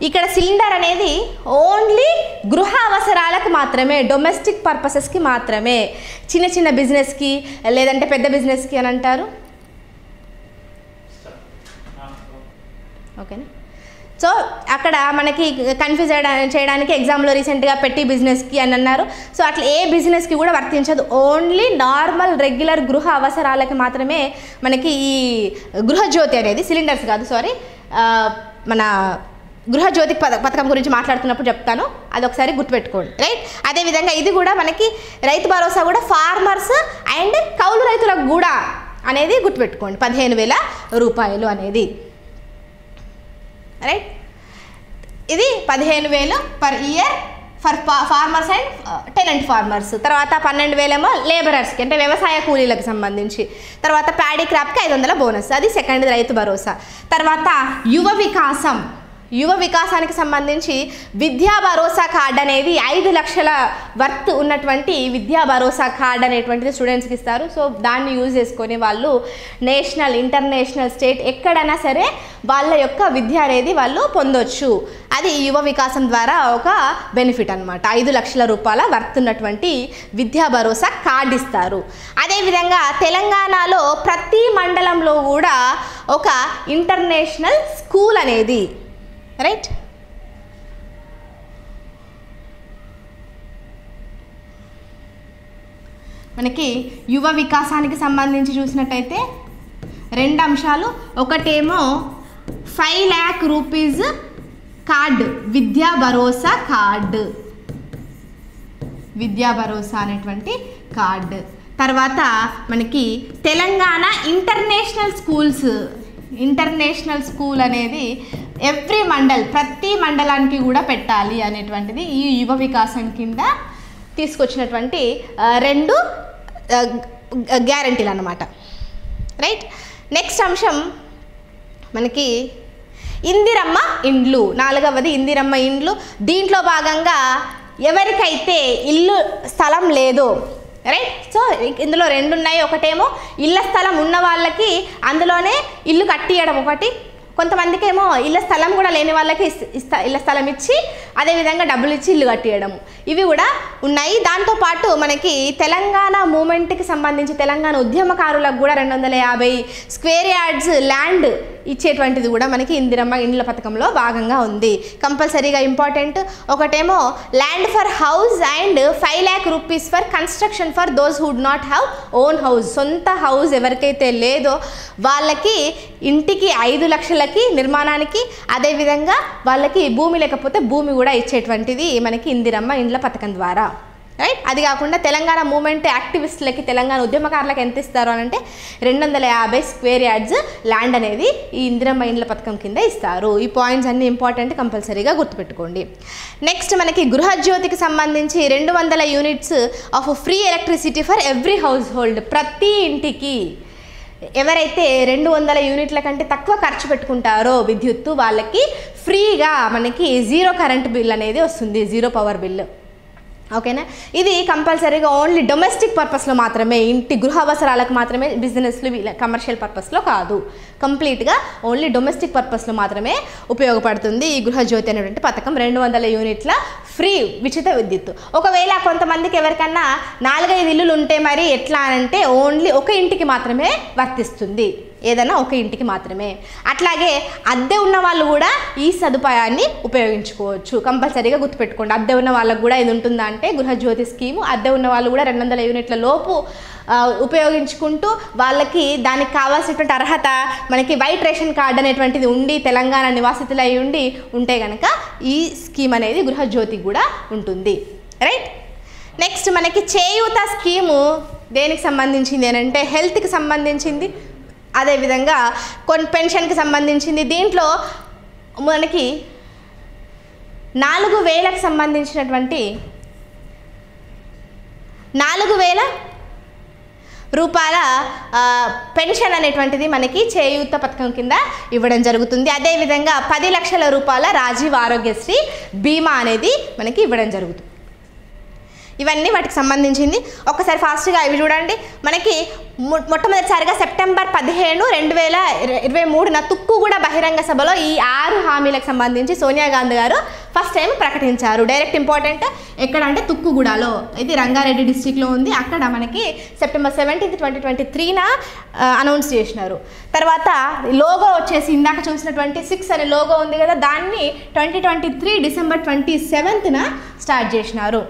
ఇక్కడ సిలిండర్ అనేది ఓన్లీ గృహ అవసరాలకు మాత్రమే, డొమెస్టిక్ పర్పసెస్కి మాత్రమే, చిన్న చిన్న బిజినెస్కి లేదంటే పెద్ద బిజినెస్కి అని అంటారు. ఓకేనా. సో అక్కడ మనకి కన్ఫ్యూజ్ చేయడానికి ఎగ్జామ్లో రీసెంట్గా పెట్టి బిజినెస్కి అని అన్నారు. సో అట్లా ఏ బిజినెస్కి కూడా వర్తించదు. ఓన్లీ నార్మల్ రెగ్యులర్ గృహ అవసరాలకి మాత్రమే మనకి ఈ గృహజ్యోతి అనేది, సిలిండర్స్ కాదు సారీ, మన గృహజ్యోతి పథకం గురించి మాట్లాడుతున్నప్పుడు చెప్తాను, అదొకసారి గుర్తుపెట్టుకోండి. రైట్. అదేవిధంగా ఇది కూడా మనకి రైతు భరోసా కూడా ఫార్మర్స్ అండ్ కౌలు రైతులకు కూడా అనేది గుర్తుపెట్టుకోండి. 15,000 రూపాయలు అనేది. రైట్. ఇది 15,000 per year for farmers and tenant farmers. తర్వాత 12,000 ఏమో లేబరర్స్కి, అంటే వ్యవసాయ కూలీలకు సంబంధించి. తర్వాత ప్యాడీ క్రాప్కి 500 బోనస్, అది సెకండ్ రైతు భరోసా. తర్వాత యువ వికాసానికి సంబంధించి విద్యా భరోసా కార్డ్ అనేది 5 లక్షల వర్త్ ఉన్నటువంటి విద్యా భరోసా కార్డ్ అనేటువంటిది స్టూడెంట్స్కి ఇస్తారు. సో దాన్ని యూజ్ చేసుకొని వాళ్ళు నేషనల్, ఇంటర్నేషనల్, స్టేట్ ఎక్కడైనా సరే వాళ్ళ యొక్క విద్య అనేది వాళ్ళు పొందొచ్చు. అది యువ వికాసం ద్వారా ఒక బెనిఫిట్ అనమాట. 5 లక్షల రూపాయల వర్త్ ఉన్నటువంటి విద్యా భరోసా కార్డ్ ఇస్తారు. అదేవిధంగా తెలంగాణలో ప్రతి మండలంలో కూడా ఒక ఇంటర్నేషనల్ స్కూల్ అనేది, రైట్, మనకి యువ వికాసానికి సంబంధించి చూసినట్టయితే 2 అంశాలు. ఒకటేమో 5 lakh రూపీస్ కార్డు, విద్యా భరోసా కార్డు, విద్యా భరోసా అనేటువంటి కార్డు. తర్వాత మనకి తెలంగాణ ఇంటర్నేషనల్ స్కూల్ అనేది ఎవ్రీ మండల్, ప్రతి మండలానికి కూడా పెట్టాలి అనేటువంటిది ఈ యువ వికాసం కింద తీసుకొచ్చినటువంటి 2 గ్యారంటీలు అన్నమాట. రైట్. నెక్స్ట్ అంశం మనకి ఇందిరమ్మ ఇండ్లు, 4వది ఇందిరమ్మ ఇండ్లు. దీంట్లో భాగంగా ఎవరికైతే ఇల్లు స్థలం లేదో, రైట్, సో ఇందులో 2 ఉన్నాయి. ఒకటేమో ఇళ్ళ స్థలం ఉన్న వాళ్ళకి అందులోనే ఇల్లు కట్టియడం ఒకటి, కొంతమందికి ఏమో ఇళ్ళ స్థలం కూడా లేని వాళ్ళకి ఇళ్ళ స్థలం ఇచ్చి అదేవిధంగా డబ్బులు ఇచ్చి ఇల్లు కట్టియడము, ఇవి కూడా ఉన్నాయి. దాంతోపాటు మనకి తెలంగాణ మూమెంట్కి సంబంధించి తెలంగాణ ఉద్యమకారులకు కూడా 250 స్క్వేర్ యార్డ్స్ ల్యాండ్ ఇచ్చేటువంటిది కూడా మనకి ఇందిరమ్మ ఇండ్ల పథకంలో భాగంగా ఉంది. కంపల్సరీగా ఇంపార్టెంట్. ఒకటేమో land for house and 5 lakh rupees for construction for those hood not have own house. సొంత హౌస్ ఎవరికైతే లేదో వాళ్ళకి ఇంటికి 5 లక్షలకి నిర్మాణానికి, అదేవిధంగా వాళ్ళకి భూమి లేకపోతే భూమి కూడా ఇచ్చేటువంటిది మనకి ఇందిరమ్మ ఇండ్ల పథకం ద్వారా. రైట్. అది కాకుండా తెలంగాణ మూమెంట్ యాక్టివిస్టులకి, తెలంగాణ ఉద్యమకారులకు ఎంత ఇస్తారు అని అంటే 250 స్క్వేర్ యార్డ్స్ ల్యాండ్ అనేది ఈ ఇందిరమ్మ ఇండ్ల పథకం కింద ఇస్తారు. ఈ పాయింట్స్ అన్ని ఇంపార్టెంట్, కంపల్సరీగా గుర్తుపెట్టుకోండి. నెక్స్ట్ మనకి గృహజ్యోతికి సంబంధించి 200 units of free electricity for every house hold. ప్రతి ఇంటికి ఎవరైతే 200 యూనిట్ల కంటే తక్కువ ఖర్చు పెట్టుకుంటారో విద్యుత్తు, వాళ్ళకి ఫ్రీగా మనకి 0 కరెంట్ బిల్ అనేది వస్తుంది, 0 పవర్ బిల్. ఓకేనా. ఇది కంపల్సరీగా ఓన్లీ డొమెస్టిక్ పర్పస్లో మాత్రమే, ఇంటి గృహ అవసరాలకు మాత్రమే, బిజినెస్లు కమర్షియల్ పర్పస్లో కాదు, కంప్లీట్గా ఓన్లీ డొమెస్టిక్ పర్పస్లో మాత్రమే ఉపయోగపడుతుంది ఈ గృహజ్యోతి అనేటువంటి పథకం. 200 యూనిట్ల ఫ్రీ ఉచిత విద్యుత్. ఒకవేళ కొంతమందికి ఎవరికన్నా 4-5 ఇల్లులు ఉంటే మరి ఎట్లా అంటే ఓన్లీ ఒక ఇంటికి మాత్రమే వర్తిస్తుంది, ఏదైనా ఒక ఇంటికి మాత్రమే. అట్లాగే అద్దె ఉన్న వాళ్ళు కూడా ఈ సదుపాయాన్ని ఉపయోగించుకోవచ్చు. కంపల్సరీగా గుర్తుపెట్టుకోండి, అద్దె ఉన్న వాళ్ళకు కూడా ఇది ఉంటుందా అంటే గృహజ్యోతి స్కీము. అద్దె ఉన్న వాళ్ళు కూడా 200 యూనిట్ల లోపు ఉపయోగించుకుంటూ వాళ్ళకి దానికి కావాల్సినటువంటి అర్హత, మనకి వైట్ రేషన్ కార్డు అనేటువంటిది ఉండి తెలంగాణ నివాసితులు అయి ఉంటే కనుక ఈ స్కీమ్ అనేది గృహజ్యోతి కూడా ఉంటుంది. రైట్. నెక్స్ట్ మనకి చేయూత స్కీము దేనికి సంబంధించింది అని అంటే హెల్త్కి సంబంధించింది, అదేవిధంగా కొన్ని పెన్షన్కి సంబంధించింది. దీంట్లో మనకి 4,000కి సంబంధించినటువంటి 4,000 రూపాయల పెన్షన్ అనేటువంటిది మనకి చేయూత పథకం కింద ఇవ్వడం జరుగుతుంది. అదేవిధంగా 10 లక్షల రూపాయల రాజీవ్ ఆరోగ్యశ్రీ బీమా అనేది మనకి ఇవ్వడం జరుగుతుంది. ఇవన్నీ వాటికి సంబంధించింది. ఒక్కసారి ఫాస్ట్గా ఇవి చూడండి. మనకి మొట్టమొదటిసారిగా సెప్టెంబర్ 15, 2023 తుక్కుగూడ బహిరంగ సభలో ఈ 6 హామీలకు సంబంధించి సోనియా గాంధీ గారు ఫస్ట్ టైం ప్రకటించారు. డైరెక్ట్ ఇంపార్టెంట్ ఎక్కడ అంటే తుక్కుగూడలో, ఇది రంగారెడ్డి డిస్టిక్లో ఉంది. అక్కడ మనకి సెప్టెంబర్ 17, 2023 అనౌన్స్ చేసినారు. తర్వాత లోగో వచ్చేసి ఇందాక చూసినటువంటి 6 అనే లోగో ఉంది కదా, దాన్ని 2023 డిసెంబర్ 27న స్టార్ట్ చేసినారు,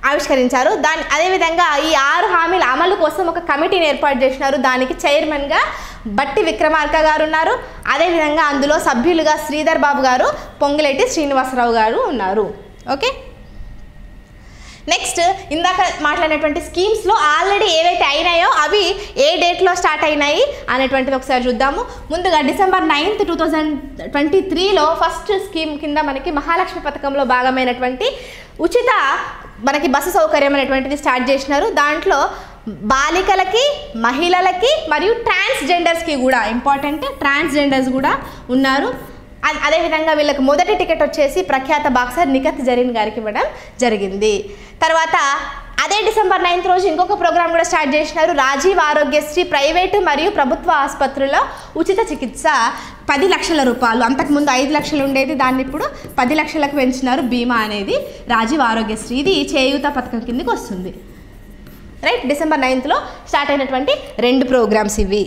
ఆవిష్కరించారు. అదేవిధంగా ఈ 6 హామీల అమలు కోసం ఒక కమిటీని ఏర్పాటు చేసినారు. దానికి చైర్మన్గా బట్టి విక్రమార్క గారు ఉన్నారు. అదేవిధంగా అందులో సభ్యులుగా శ్రీధర్ బాబు గారు, పొంగులేటి శ్రీనివాసరావు గారు ఉన్నారు. ఓకే. నెక్స్ట్ ఇందాక మాట్లాడినటువంటి స్కీమ్స్లో ఆల్రెడీ ఏవైతే అయినాయో అవి ఏ డేట్లో స్టార్ట్ అయినాయి అనేటువంటిది ఒకసారి చూద్దాము. ముందుగా డిసెంబర్ 9, 2023లో ఫస్ట్ స్కీమ్ కింద మనకి మహాలక్ష్మి పథకంలో భాగమైనటువంటి ఉచిత మనకి బస్సు సౌకర్యం అనేటువంటిది స్టార్ట్ చేసినారు. దాంట్లో బాలికలకి, మహిళలకి మరియు ట్రాన్స్జెండర్స్కి కూడా, ఇంపార్టెంట్, ట్రాన్స్జెండర్స్ కూడా ఉన్నారు. అదేవిధంగా వీళ్ళకి మొదటి టికెట్ వచ్చేసి ప్రఖ్యాత బాక్సర్ నిఖత్ జరీన్ గారికి ఇవ్వడం జరిగింది. తర్వాత అదే డిసెంబర్ 9 రోజు ఇంకొక ప్రోగ్రామ్ కూడా స్టార్ట్ చేసినారు. రాజీవ్ ఆరోగ్యశ్రీ ప్రైవేటు మరియు ప్రభుత్వ ఆసుపత్రుల్లో ఉచిత చికిత్స 10 లక్షల రూపాయలు. అంతకుముందు 5 లక్షలు ఉండేది, దాన్ని ఇప్పుడు 10 లక్షలకు పెంచినారు బీమా అనేది రాజీవ్ ఆరోగ్యశ్రీ. ఇది చేయూత పథకం కిందకి వస్తుంది. రైట్. డిసెంబర్ 9లో స్టార్ట్ అయినటువంటి 2 ప్రోగ్రామ్స్ ఇవి.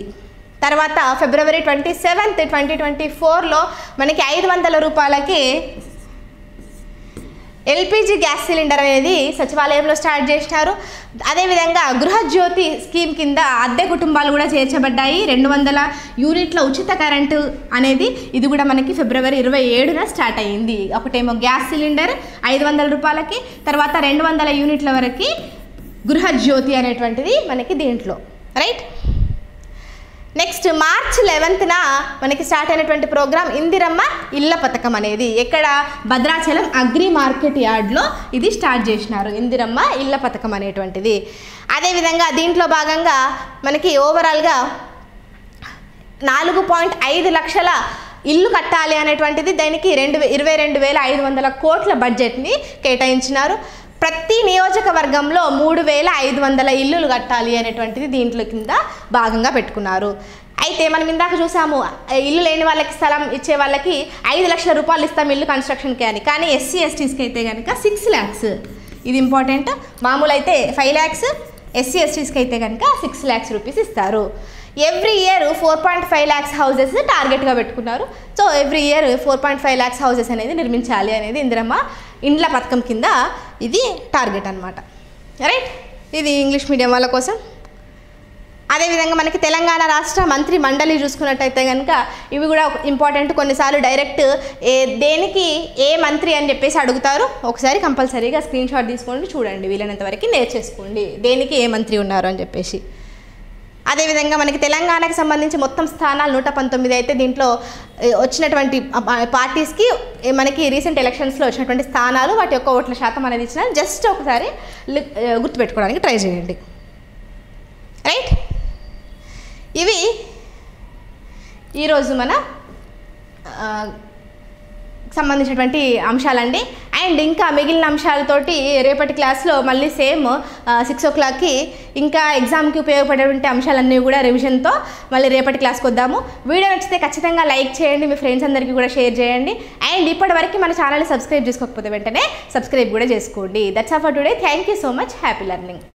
తర్వాత ఫిబ్రవరి 27, 2024లో మనకి 500 రూపాయలకి ఎల్పిజి గ్యాస్ సిలిండర్ అనేది సచివాలయంలో స్టార్ట్ చేసినారు. అదేవిధంగా గృహజ్యోతి స్కీమ్ కింద అద్దె కుటుంబాలు కూడా చేర్చబడ్డాయి. 200 యూనిట్ల ఉచిత కరెంటు అనేది ఇది కూడా మనకి ఫిబ్రవరి 27న స్టార్ట్ అయ్యింది. ఒకటేమో గ్యాస్ సిలిండర్ 500 రూపాయలకి, తర్వాత 200 యూనిట్ల వరకు గృహజ్యోతి అనేటువంటిది మనకి దీంట్లో. రైట్. నెక్స్ట్ మార్చ్ 11న మనకి స్టార్ట్ అయినటువంటి ప్రోగ్రామ్ ఇందిరమ్మ ఇళ్ళ పథకం అనేది ఎక్కడ భద్రాచలం అగ్రి మార్కెట్ యార్డ్లో ఇది స్టార్ట్ చేసినారు, ఇందిరమ్మ ఇళ్ళ పథకం అనేటువంటిది. అదేవిధంగా దీంట్లో భాగంగా మనకి ఓవరాల్గా 4.5 లక్షల ఇల్లు కట్టాలి అనేటువంటిది, దానికి 22,500 కోట్ల బడ్జెట్ని కేటాయించినారు. ప్రతి నియోజకవర్గంలో 3,500 ఇల్లులు కట్టాలి అనేటువంటిది దీంట్లో కింద భాగంగా పెట్టుకున్నారు. అయితే మనం ఇందాక చూసాము, ఇల్లు లేని వాళ్ళకి స్థలం ఇచ్చే వాళ్ళకి 5 లక్షల రూపాయలు ఇస్తాం ఇల్లు కన్స్ట్రక్షన్కి అని. కానీ ఎస్సీ ఎస్టీస్కి అయితే కనుక 6 lakhs, ఇది ఇంపార్టెంట్. మామూలు అయితే 5 lakhs, ఎస్సీ ఎస్టీస్కి అయితే కనుక 6 lakhs రూపీస్ ఇస్తారు. ఎవ్రీ ఇయర్ 4.5 lakhs హౌసెస్ టార్గెట్గా పెట్టుకున్నారు. So every year 4.5 lakhs houses అనేది నిర్మించాలి అనేది ఇందిరమ్మ ఇండ్ల పథకం కింద ఇది టార్గెట్ అనమాట. రైట్. ఇది ఇంగ్లీష్ మీడియం వాళ్ళ కోసం. అదేవిధంగా మనకి తెలంగాణ రాష్ట్ర మంత్రి మండలి చూసుకున్నట్టయితే కనుక ఇవి కూడా ఇంపార్టెంట్. కొన్నిసార్లు డైరెక్ట్ దేనికి ఏ మంత్రి అని చెప్పేసి అడుగుతారు. ఒకసారి కంపల్సరీగా స్క్రీన్ షాట్ తీసుకోండి, చూడండి, వీలైనంత వరకు నేర్చేసుకోండి దేనికి ఏ మంత్రి ఉన్నారు అని చెప్పేసి. అదేవిధంగా మనకి తెలంగాణకు సంబంధించి మొత్తం స్థానాలు 119 అయితే దీంట్లో వచ్చినటువంటి పార్టీస్కి మనకి రీసెంట్ ఎలక్షన్స్లో వచ్చినటువంటి స్థానాలు వాటి యొక్క ఓట్ల శాతం అనేది ఇచ్చిన జస్ట్ ఒకసారి గుర్తుపెట్టుకోవడానికి ట్రై చేయండి. రైట్. ఇవి ఈరోజు మన సంబంధించినటువంటి అంశాలండి. అండ్ ఇంకా మిగిలిన అంశాలతోటి రేపటి క్లాస్లో మళ్ళీ సేమ్ 6 o'clockకి ఇంకా ఎగ్జామ్కి ఉపయోగపడేటువంటి అంశాలన్నీ కూడా రివిజన్తో మళ్ళీ రేపటి క్లాస్కి వద్దాము. వీడియో నచ్చితే ఖచ్చితంగా లైక్ చేయండి, మీ ఫ్రెండ్స్ అందరికీ కూడా షేర్ చేయండి. అండ్ ఇప్పటివరకు మన ఛానల్ని సబ్స్క్రైబ్ చేసుకోకపోతే వెంటనే సబ్స్క్రైబ్ కూడా చేసుకోండి. That's all for today. Thank you so much. Happy learning.